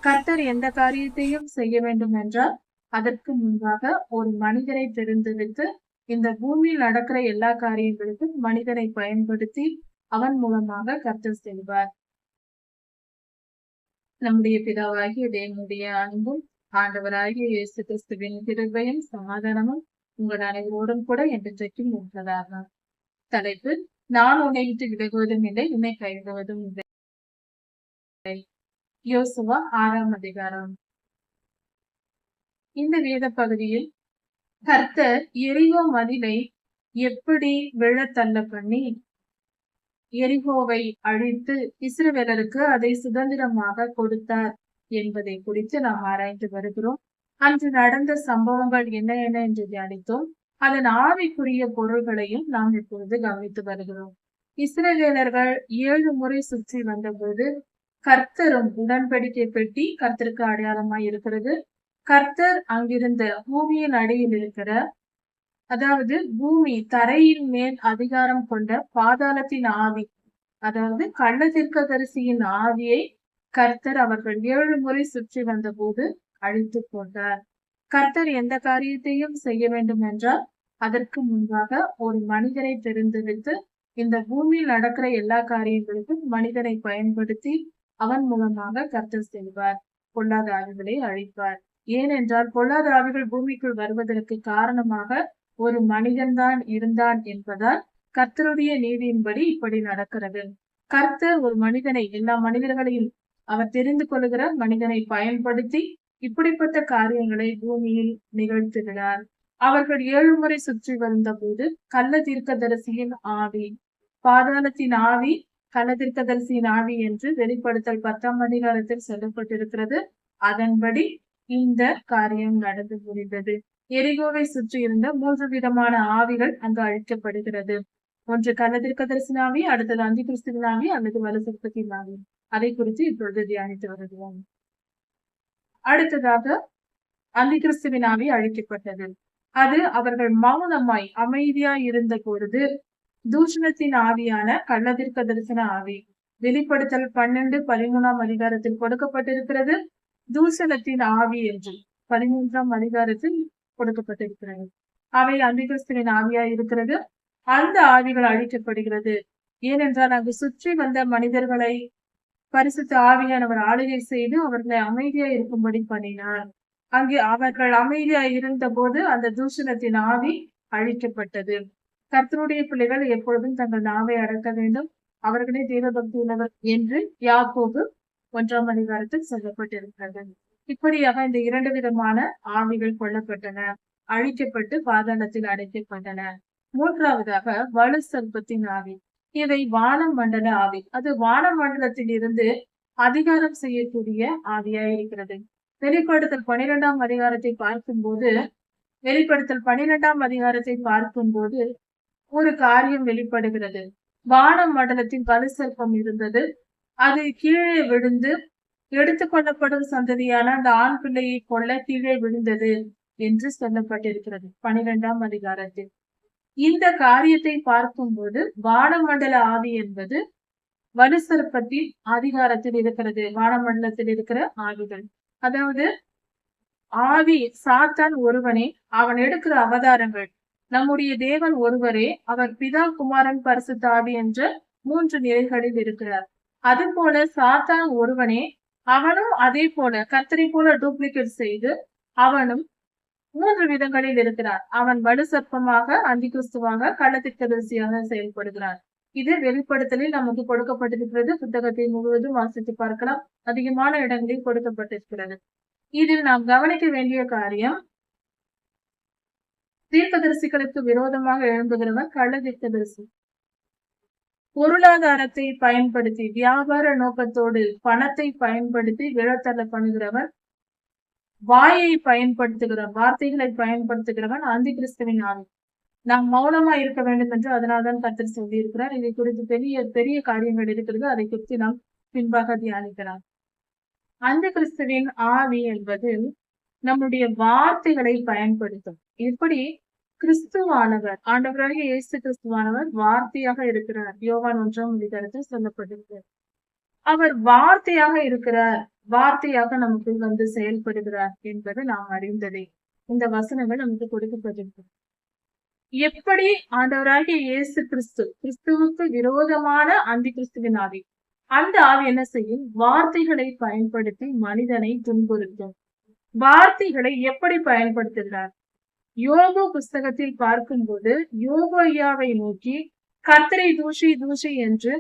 கர்த்தர் எந்த காரியத்தையும் செய்ய வேண்டும் என்றால் அதற்கு முன்பாக ஒரு மனிதரை தெரிந்தெடுத்து இந்த பூமியில் நடக்கிற எல்லா காரியங்களுக்கும் மனிதனை பயன்படுத்தி அவன் மூலமாக கர்த்தர் செய்வார். நம்முடைய பிதாவாகிய தேவனுடைய அன்பும் ஆண்டவராகிய இயேசு கிறிஸ்துவின் கிருபையும் சமாதானமும் உங்கள் அனைவரோடும் கூட என்றைக்கும் இருப்பதாக. தலைப்பு: நான் உன்னை விட்டு விலகுவதும் இல்லை, உன்னை கைவிடுவதும் இல்லை. யோசுவா 6ஆம் அதிகாரம். இந்த வேத பகுதியில் கர்த்தர் எரிகோ மதிலை எப்படி விழத்தள்ள பண்ணி எரிகோவை அழித்து இஸ்ரவேலருக்கு அதை சுதந்திரமாக கொடுத்தார் என்பதை குறித்து நாம் ஆராய்ந்து வருகிறோம். அன்று நடந்த சம்பவங்கள் என்ன என்ன என்று தியானித்தோம். அதன் ஆவிக்குரிய பொருள்களையும் நாம் இப்பொழுது கவனித்து வருகிறோம். இஸ்ரவேலர்கள் 7 முறை சுற்றி வந்தபோது கர்த்தரும் உடன்படிக்கை பெட்டி கர்த்தருக்கு அடையாளமாய் இருக்கிறது. கர்த்தர் அங்கிருந்த பூமியின் அடியில் இருக்கிற, அதாவது பூமி தரையின் மேல் அதிகாரம் கொண்ட பாதாளத்தின் ஆவி, அதாவது கள்ள தீர்க்கதரிசியின் ஆவியை கர்த்தர் அவர்கள் 7 முறை சுற்றி வந்த போது அழித்து போட்டார். கர்த்தர் எந்த காரியத்தையும் செய்ய வேண்டும் என்றால் அதற்கு முன்பாக ஒரு மனிதரை தெரிந்தெடுத்து இந்த பூமியில் நடக்கிற எல்லா காரியங்களுக்கும் மனிதனை பயன்படுத்தி அவன் மூலமாக கர்த்தர் செய்வார். பொல்லாத ஆவிகளை அழிப்பார். ஏனென்றால் பொல்லாத ஆவிகள் பூமிக்குள் வருவதற்கு காரணமாக ஒரு மனிதன்தான் இருந்தான் என்பதால் கர்த்தருடைய நீதியின்படி இப்படி நடக்கிறது. கர்த்தர் ஒரு மனிதனை, எல்லா மனிதர்களையும் அவர் தெரிந்து கொள்கிற மனிதனை பயன்படுத்தி இப்படிப்பட்ட காரியங்களை பூமியில் நிகழ்த்துகிறார். அவர்கள் 7 முறை சுற்றி வந்த போது கள்ள தீர்க்கதரிசியின் ஆவி, பாதாளத்தின் ஆவி, கள்ள தீர்க்கதரிசியின் ஆவி என்று வெளிப்படுத்தல் 10ஆம் அதிகாரத்தில் சொல்லப்பட்டிருக்கிறது. அதன்படி இந்த காரியம் நடந்து முடிந்தது. எரிகோவை சுற்றி இருந்த 3 விதமான ஆவிகள் அங்கு அழிக்கப்படுகிறது. ஒன்று கள்ள தீர்க்கதரிசியின் ஆவி, அடுத்தது அந்தி கிறிஸ்துவின் ஆவி அல்லது வலுசற்பத்தின் ஆவி. அதை குறித்து இப்பொழுது தியானித்து வருகிறோம். அடுத்ததாக அந்தி கிறிஸ்துவின் ஆவி அழிக்கப்பட்டது. அது அவர்கள் மௌனமாய் அமைதியாய் இருந்த பொழுது தூஷணத்தின் ஆவியான கள்ள தீர்க்கதரிசன ஆவி, வெளிப்படுத்தல் 12-13ஆம் அதிகாரத்தில் கொடுக்கப்பட்டிருக்கிறது. தூஷணத்தின் ஆவி என்று 13ஆம் அதிகாரத்தில் கொடுக்கப்பட்டிருக்கிறது. அவை அந்தி கிறிஸ்துவின் ஆவியாய் இருக்கிறது. அந்த ஆவிகள் அழிக்கப்படுகிறது. ஏனென்றால் அங்கு சுற்றி வந்த மனிதர்களை பரிசுத்த ஆவியானவர் ஆளுகை செய்து அவர்களை அமைதியா இருக்கும்படி பண்ணினார். அங்கே அவர்கள் அமைதியா இருந்த போது அந்த தூஷணத்தின் ஆவி அழிக்கப்பட்டது. கர்த்தருடைய பிள்ளைகள் எப்பொழுதும் தங்கள் நாவை அடக்க வேண்டும், அவர்களே தேவபக்தி உள்ளவர் என்று யாக்கோபு 1ஆம் அதிகாரத்தில் சொல்லப்பட்டிருக்கிறது. இப்படியாக இந்த 2 விதமான ஆவிகள் கொல்லப்பட்டன, அழிக்கப்பட்டு பாதாளத்தில் அடைக்கப்பட்டன. மூன்றாவதாக வலு சர்ப்பத்தின் ஆவி. இதை வானமண்டல ஆவி, அது வானமண்டலத்தில் இருந்து அதிகாரம் செய்யக்கூடிய ஆவியாயிருக்கிறது. வெளிப்படுத்தல் 12ஆம் அதிகாரத்தை பார்க்கும்போது ஒரு காரியம் வெளிப்படுகிறது. வான மண்டலத்தில் வலு சர்ப்பம் இருந்தது. அது கீழே விழுந்து எடுத்துக்கொள்ளப்படும் சந்ததியான அந்த ஆண் பிள்ளையை கொல்ல கீழே விழுந்தது என்று சொல்லப்பட்டிருக்கிறது 12ஆம் அதிகாரத்தில். இந்த காரியத்தை பார்க்கும்போது வானமண்டல ஆவி என்பது வலு சர்ப்பத்தின் அதிகாரத்தில் இருக்கிறது. வானமண்டலத்தில் இருக்கிற ஆவிகள், அதாவது ஆவி சாத்தான் ஒருவனே, அவன் எடுக்கிற அவதாரங்கள் நம்முடைய தேவன் ஒருவரே, அவர் பிதா, குமாரன், பரிசுத்த ஆவி என்ற 3 நிலைகளில் இருக்கிறார். அது போல சாத்தான் ஒருவனே, அவனும் அதே போல கர்த்தரை போல டூப்ளிகேட் செய்து அவனும் 3 விதங்களில் இருக்கிறார். அவன் வலு சர்ப்பமாக, அந்தி கிறிஸ்துவாக, கள்ள தீர்க்கதரிசியாக செயல்படுகிறார். இது வெளிப்படுத்தலில் நமக்கு கொடுக்கப்பட்டிருக்கிறது. புத்தகத்தை முழுவதும் வாசித்து பார்க்கலாம். அதிகமான இடங்களில் கொடுக்கப்பட்டிருக்கிறது. இதில் நாம் கவனிக்க வேண்டிய காரியம், தீர்க்கதரிசிகளுக்கு விரோதமாக எழும்புகிறவன் கள்ள தீர்க்கதரிசி. பொருளாதாரத்தை பயன்படுத்தி, வியாபார நோக்கத்தோடு பணத்தை பயன்படுத்தி விழத்தள்ள பண்ணுகிறவன், வாயை பயன்படுத்துகிறவன், வார்த்தைகளை பயன்படுத்துகிறவன் அந்தி கிறிஸ்துவின் ஆவி. நாம் மௌனமா இருக்க வேண்டும் என்று அதனால்தான் கர்த்தர் சொல்லி இருக்கிறார். இதை குறித்து பெரிய பெரிய காரியங்கள் இருக்கிறது. அதை குறித்து நாம் பின்பாக தியானிக்கலாம். அந்தி கிறிஸ்துவின் ஆவி என்பது நம்முடைய வார்த்தைகளை பயன்படுத்தும். எப்படி கிறிஸ்துவானவர், ஆண்டவராகிய இயேசு கிறிஸ்துவானவர் வார்த்தையாக இருக்கிறார். யோவான் 1ஆம் அதிகாரத்தில் சொல்லப்பட்டிருக்கிறது. அவர் வார்த்தையாக இருக்கிறார் வார்த்தையாக நமக்குள் வந்து செயல்படுகிறார் என்பது நாம் அறிந்ததே. இந்த வசனங்கள் நமக்கு கொடுக்கப்பட்டிருக்கு. எப்படி ஆண்டவராகிய இயேசு கிறிஸ்துவுக்கு விரோதமான அந்தி கிறிஸ்துவின் ஆவி, அந்த ஆவி என்ன செய்யும்? வார்த்தைகளை பயன்படுத்தி மனிதனை துன்புறுத்தும். வார்த்தைகளை எப்படி பயன்படுத்துகிறார்? யோபு புஸ்தகத்தில் பார்க்கும்போது யோபு ஐயாவை நோக்கி கர்த்தரை தூஷி தூஷி என்று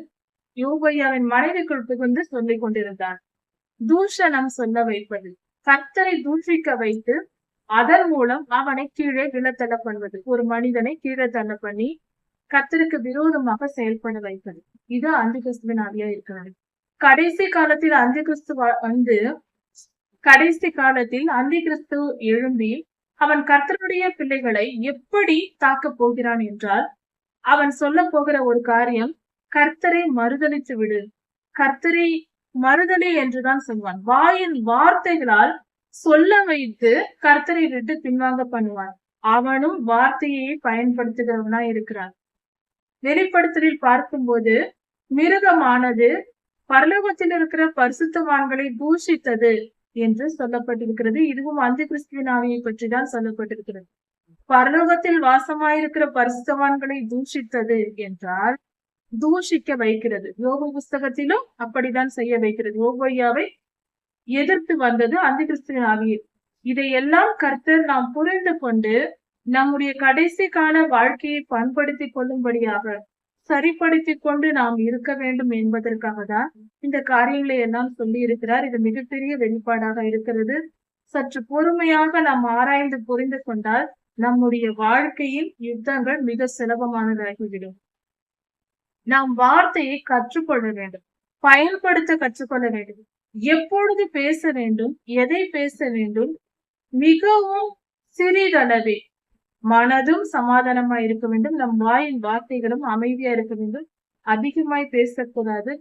யோபு ஐயாவின் மனைவிக்குள் புகுந்து சொல்லிக் கொண்டிருந்தார். தூஷணம் சொல்ல வைப்பது, கர்த்தரை தூஷிக்க வைத்து அதன் மூலம் அவனை கீழே விழத்தள்ள பண்ணுவது, ஒரு மனிதனை கீழே தள்ள பண்ணி கர்த்தருக்கு விரோதமாக செயல்பட வைப்பது. இது அந்தி கிறிஸ்துவின் ஆவியா இருக்கிறது. கடைசி காலத்தில் அந்தி கிறிஸ்து வந்து கடைசி காலத்தில் அந்தி கிறிஸ்து எழும்பி அவன் கர்த்தருடைய பிள்ளைகளை எப்படி தாக்க போகிறான் என்றால், அவன் சொல்ல போகிற ஒரு காரியம், கர்த்தரை மறுதலித்து விடு, கர்த்தரை மறுதலி என்றுதான் சொல்வான். வாயின் வார்த்தைகளால் சொல்ல வைத்து கர்த்தரை விட்டு பின்வாங்க பண்ணுவான். அவனும் வார்த்தையை பயன்படுத்துகிறவனா இருக்கிறான். வெளிப்படுத்தலில் பார்க்கும்போது மிருகமானது பரலோகத்தில் இருக்கிற பரிசுத்தவான்களை தூஷித்தது என்று சொல்லப்பட்டிருக்கிறது. இதுவும் அந்தி கிறிஸ்துவின் ஆவியை பற்றி தான் சொல்லப்பட்டிருக்கிறது. பரலோகத்தில் வாசமாயிருக்கிற பரிசுத்தவான்களை தூஷித்தது என்றால் தூஷிக்க வைக்கிறது. யோபு புஸ்தகத்திலும் அப்படித்தான் செய்ய வைக்கிறது. யோபையாவை எதிர்த்து வந்தது அந்தி கிறிஸ்துவின் ஆவியை. இதையெல்லாம் கர்த்தர் நாம் புரிந்து கொண்டு நம்முடைய கடைசி கால வாழ்க்கையை பண்படுத்திக் கொள்ளும்படியாக சரிப்படுத்திக் கொண்டு நாம் இருக்க வேண்டும் என்பதற்காக தான் இந்த காரியங்களை எல்லாம் சொல்லி இருக்கிறார். இது மிகப்பெரிய வெளிப்பாடாக இருக்கிறது. சற்று பொறுமையாக நாம் ஆராய்ந்து புரிந்து கொண்டால் நம்முடைய வாழ்க்கையில் யுத்தங்கள் மிக சுலபமானதாகிவிடும். நாம் வார்த்தையை கற்றுக்கொள்ள வேண்டும், பயன்படுத்த கற்றுக்கொள்ள வேண்டும். எப்பொழுது பேச வேண்டும், எதை பேச வேண்டும், மிகவும் சிறிதளவே மனதும் சமாதானமா இருக்க வேண்டும். நம் வாயின் வார்த்தைகளும் அமைதியா இருக்க வேண்டும். அதிகமாய் பேசக்கூடாது.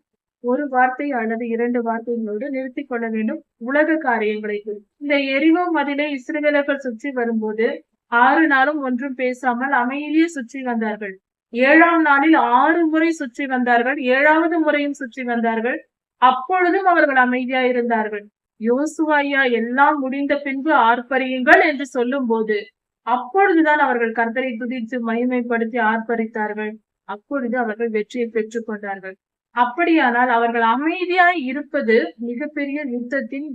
ஒரு வார்த்தை அல்லது 2 வார்த்தைகளோடு நிறுத்திக் கொள்ள வேண்டும். உலக காரியங்களை இந்த எரிகோ மதிலை இஸ்ரவேலர்கள் சுற்றி வரும்போது 6 நாளும் ஒன்றும் பேசாமல் அமைதியே சுற்றி வந்தார்கள். 7ஆம் நாளில் 6 முறை சுற்றி வந்தார்கள். 7வது முறையும் சுற்றி வந்தார்கள். அப்பொழுதும் அவர்கள் அமைதியா இருந்தார்கள். யோசுவா எல்லாம் முடிந்த பின்பு ஆர்ப்பரியுங்கள் என்று சொல்லும் போது அப்பொழுதுதான் அவர்கள் கர்த்தரை துதித்து மகிமைப்படுத்தி ஆர்ப்பரித்தார்கள். அப்பொழுது அவர்கள் வெற்றியை பெற்றுக் கொண்டார்கள். அப்படியானால் அவர்கள் அமைதியாய் இருப்பது மிகப்பெரிய யுத்தத்தின்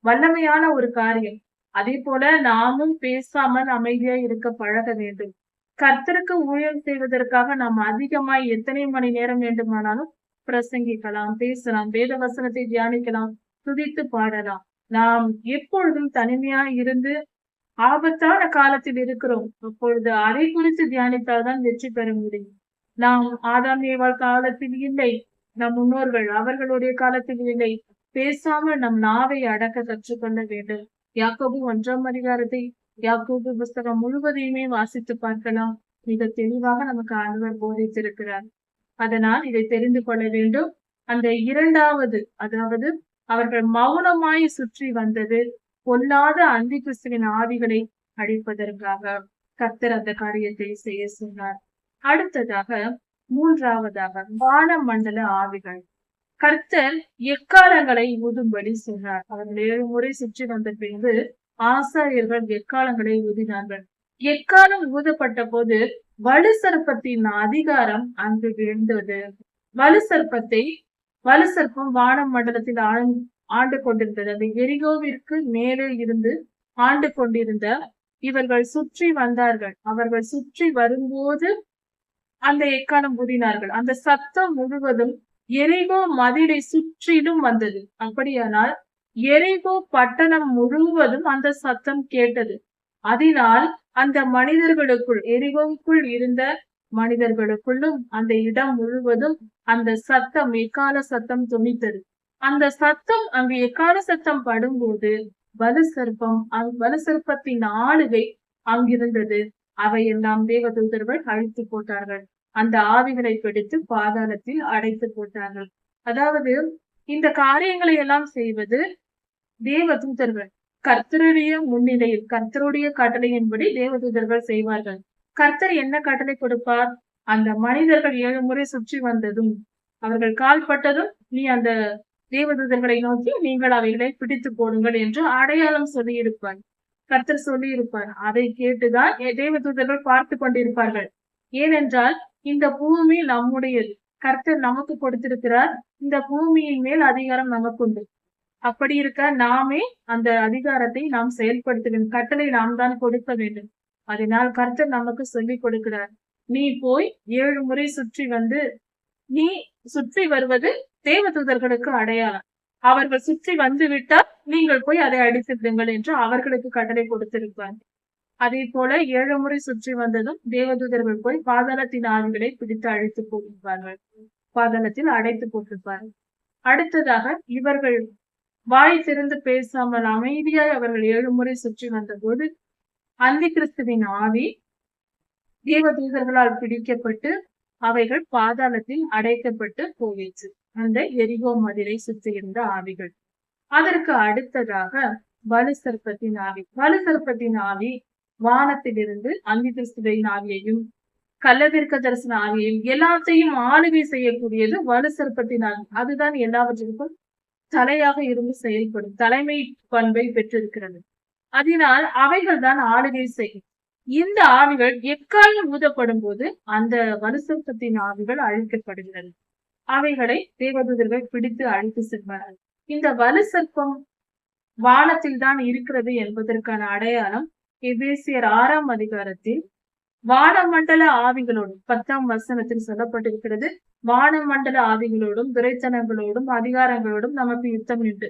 வல்லமையான ஒரு காரியம். அதே போல நாமும் பேசாமல் அமைதியாய் இருக்க பழக வேண்டும். கர்த்தருக்கு ஊழியம் செய்வதற்காக நாம் அதிகமாய் எத்தனை மணி நேரம் வேண்டுமானாலும் பிரசங்கிக்கலாம், பேசலாம், வேத வசனத்தை தியானிக்கலாம், துதித்து பாடலாம். நாம் எப்பொழுதும் தனிமையா இருந்து ஆபத்தான காலத்தில் இருக்கிறோம். அப்பொழுது அதை குறித்து தியானித்தால்தான் வெற்றி பெற முடியும். நாம் ஆதாம் ஏவாள் காலத்தில் இல்லை, நம் முன்னோர்கள் அவர்களுடைய காலத்தில் இல்லை. பேசாமல் நம் நாவை அடக்க கற்றுக்கொள்ள வேண்டும். யாக்கோபு 1ஆம் அதிகாரத்தை, யாக்கோபு புஸ்தகம் முழுவதையுமே வாசித்து பார்க்கலாம். மிக தெளிவாக நமக்கு ஆண்டவர் போதித்திருக்கிறார். அதனால் இதை தெரிந்து கொள்ள வேண்டும். அந்த 2வது, அதாவது அவர்கள் மௌனமாய் சுற்றி வந்தது பொல்லாத அந்தி கிறிஸ்துவின் ஆவிகளை அழிப்பதற்காக கர்த்தர் அந்த காரியத்தை செய்ய சொன்னார். அடுத்ததாக 3வதாக வானமண்டல ஆவிகள். கர்த்தர் எக்காலங்களை ஊதும்படி சொன்னார். அவர்கள் 7 முறை சுற்றி வந்த பின்பு ஆசாரியர்கள் எக்காலங்களை ஊதினார்கள். எக்காலம் ஊதப்பட்ட போது வலு சர்ப்பத்தின் அதிகாரம் அங்கு விழுந்தது. வலு சர்ப்பம் வான மண்டலத்தில் ஆண்டு கொண்டிருந்தது. அந்த எரிகோவிற்கு மேலே இருந்து ஆண்டு கொண்டிருந்த இவர்கள் சுற்றி வந்தார்கள். அவர்கள் சுற்றி வரும்போது அந்த எக்காலம் ஊதினார்கள். அந்த சத்தம் முழுவதும் எரிகோ மதிலை சுற்றிலும் வந்தது. அப்படியானால் எரிகோ பட்டணம் முழுவதும் அந்த சத்தம் கேட்டது. அதனால் அந்த மனிதர்களுக்குள், எரிகோவுக்குள் இருந்த மனிதர்களுக்குள்ளும் அந்த இடம் முழுவதும் அந்த சத்தம், எக்கால சத்தம் துணித்தது. அந்த சத்தம், அங்கு எக்கால சத்தம் படும்போது வலு சர்ப்பத்தின் ஆளுகை அங்கிருந்தது. அவையெல்லாம் தேவதூதர்கள் அழித்து போட்டார்கள். அந்த ஆவிகளை பிடித்து பாதாளத்தில் அடைத்து போட்டார்கள். அதாவது இந்த காரியங்களை எல்லாம் செய்வது தேவதூதர்கள். கர்த்தருடைய முன்னிலையில், கர்த்தருடைய கட்டளையின்படி தேவதூதர்கள் செய்வார்கள். கர்த்தர் என்ன கட்டளை கொடுப்பார்? அந்த மனிதர்கள் 7 முறை சுற்றி வந்ததும், அவர்கள் கால்பட்டதும், நீ அந்த தேவதூதர்களை நோக்கி நீங்கள் அவைகளை பிடித்து போடுங்கள் என்று அடையாளம் சொல்லி இருப்பார். கர்த்தர் சொல்லி இருப்பார். அதை கேட்டுதான் தேவதூதர்கள் பார்த்து கொண்டிருப்பார்கள். ஏனென்றால் இந்த பூமி நம்முடையது. கர்த்தர் நமக்கு கொடுத்திருக்கிறார். இந்த பூமியின் மேல் அதிகாரம் நமக்கு உண்டு. அப்படி இருக்க நாமே அந்த அதிகாரத்தை நாம் செயல்படுத்த வேண்டும். கட்டளை நாம் தான் கொடுக்க வேண்டும். அதனால் கர்த்தர் நமக்கு சொல்லிக் கொடுக்கிறார். நீ போய் 7 முறை சுற்றி வந்து நீ சுற்றி வருவது தேவதூதர்களுக்கு அடையாளம். அவர்கள் சுற்றி வந்து விட்டால் நீங்கள் போய் அதை அடித்து விடுங்கள் என்று அவர்களுக்கு கட்டளை கொடுத்திருப்பார். அதே போல 7 முறை சுற்றி வந்ததும் தேவதூதர்கள் போய் பாதாளத்தின் ஆவிகளை பிடித்து அழைத்து போட்டிருப்பார்கள். பாதாளத்தில் அடைத்து போட்டிருப்பார்கள். அடுத்ததாக இவர்கள் வாய் திறந்து பேசாமல் அமைதியாய் அவர்கள் 7 முறை சுற்றி வந்தபோது அந்தி கிறிஸ்துவின் ஆவி தேவதூதர்களால் பிடிக்கப்பட்டு அவைகள் பாதாளத்தில் அடைக்கப்பட்டு போயிற்று. அந்த எரிகோ மதிலை சுற்றியிருந்த ஆவிகள். அதற்கு அடுத்ததாக வலுசர்ப்பத்தின் ஆவி. வலுசர்ப்பத்தின் ஆவி வானத்திலிருந்து அந்தி கிறிஸ்துவின் ஆவியையும் கள்ளதீர்க்க தரிசன ஆவியையும் எல்லாத்தையும் ஆளுகை செய்யக்கூடியது வலுசர்ப்பத்தின் ஆவி. அதுதான் எல்லாவற்றிற்கும் தலையாக இருந்து செயல்படும் தலைமை பண்பை பெற்றிருக்கிறது. அதனால் அவைகள் தான் ஆளுகை செய்யும். இந்த ஆவிகள் எக்காலம் ஊதப்படும் போது அந்த வலுசர்ப்பத்தின் ஆவிகள் அழிக்கப்படுகிறது. அவைகளை தேவதூதர்கள் பிடித்து அழைத்து செல்வார்கள். இந்த வலுசர்ப்பம் வானத்தில் தான் இருக்கிறது என்பதற்கான அடையாளம் எபேசியர் 6ஆம் அதிகாரத்தில் வானமண்டல ஆவிகளோடும் 10ஆம் வசனத்தில் சொல்லப்பட்டிருக்கிறது. வானமண்டல ஆவிகளோடும் துரைத்தனங்களோடும் அதிகாரங்களோடும் நமக்கு யுத்தம் உண்டு.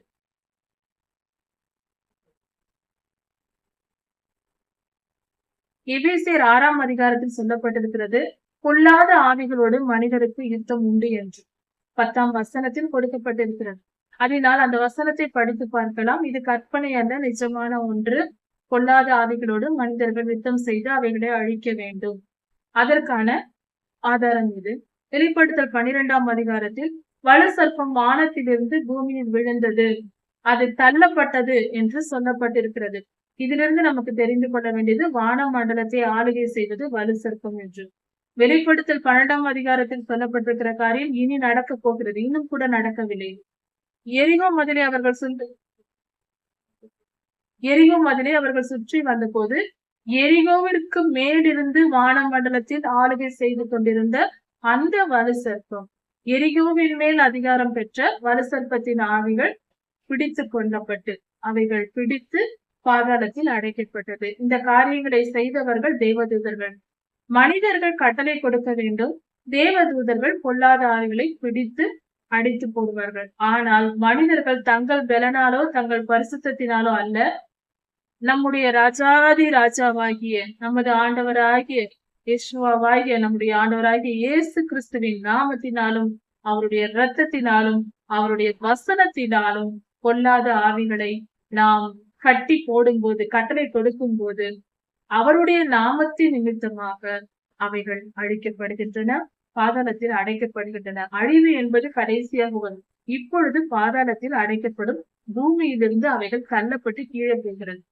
எபேசியர் 6ஆம் அதிகாரத்தில் சொல்லப்பட்டிருக்கிறது பொல்லாத ஆவிகளோடு மனிதருக்கு யுத்தம் உண்டு என்று 10ஆம் வசனத்தில் கொடுக்கப்பட்டிருக்கிறது. அதனால் அந்த வசனத்தை படித்து பார்க்கலாம். இது கற்பனை அல்ல, நிஜமான ஒன்று. பொல்லாத ஆவிகளோடு மனிதர்கள் யுத்தம் செய்து அவைகளை அழிக்க வேண்டும். அதற்கான ஆதாரம் இது. வெளிப்படுத்தல் 12ஆம் அதிகாரத்தில் வலுசர்ப்பம் வானத்திலிருந்து பூமியில் விழுந்தது, அது தள்ளப்பட்டது என்று சொல்லப்பட்டிருக்கிறது. இதிலிருந்து நமக்கு தெரிந்து கொள்ள வேண்டியது வான மண்டலத்தை ஆளுகை செய்வது வலுசர்ப்பம் என்று. வெளிப்படுத்தல் 12ஆம் அதிகாரத்தில் சொல்லப்பட்டிருக்கிற காரியம் இனி நடக்க போகிறது. இன்னும் கூட நடக்கவில்லை. எரிகோ மதிலை அவர்கள் சுற்றி வந்த போது எரிகோவிற்கு மேலிருந்து வானமண்டலத்தில் ஆளுகை செய்து கொண்டிருந்த அந்த வலுசர்ப்பம், எரிகோவின் மேல் அதிகாரம் பெற்ற வலுசர்ப்பத்தின் ஆவிகள் பிடித்து கொள்ளப்பட்டு அவைகள் பிடித்து பாதாளத்தில் அடைக்கப்பட்டது. இந்த காரியங்களை செய்தவர்கள் தேவதூதர்கள். மனிதர்கள் கட்டளை கொடுக்க வேண்டும். தேவதூதர்கள் பொல்லாத ஆவிகளை பிடித்து அடித்து போடுவார்கள். ஆனால் மனிதர்கள் தங்கள் பலனாலோ தங்கள் பரிசுத்தத்தினாலோ அல்ல, நம்முடைய ராஜாதி ராஜாவாகிய நமது ஆண்டவராகிய யேசுவாகிய நம்முடைய ஆண்டவராகிய இயேசு கிறிஸ்துவின் நாமத்தினாலும் அவருடைய இரத்தத்தினாலும் அவருடைய வசனத்தினாலும் பொல்லாத ஆவிகளை நாம் கட்டி போடும்போது, கட்டளை கொடுக்கும் போது அவருடைய நாமத்தின் நிமித்தமாக அவைகள் அழிக்கப்படுகின்றன, பாதாளத்தில் அடைக்கப்படுகின்றன. அழிவு என்பது கடைசியாக வரும். இப்பொழுது பாதாளத்தில் அடைக்கப்படும். பூமியிலிருந்து அவைகள் தள்ளப்பட்டு கீழே போகிறது,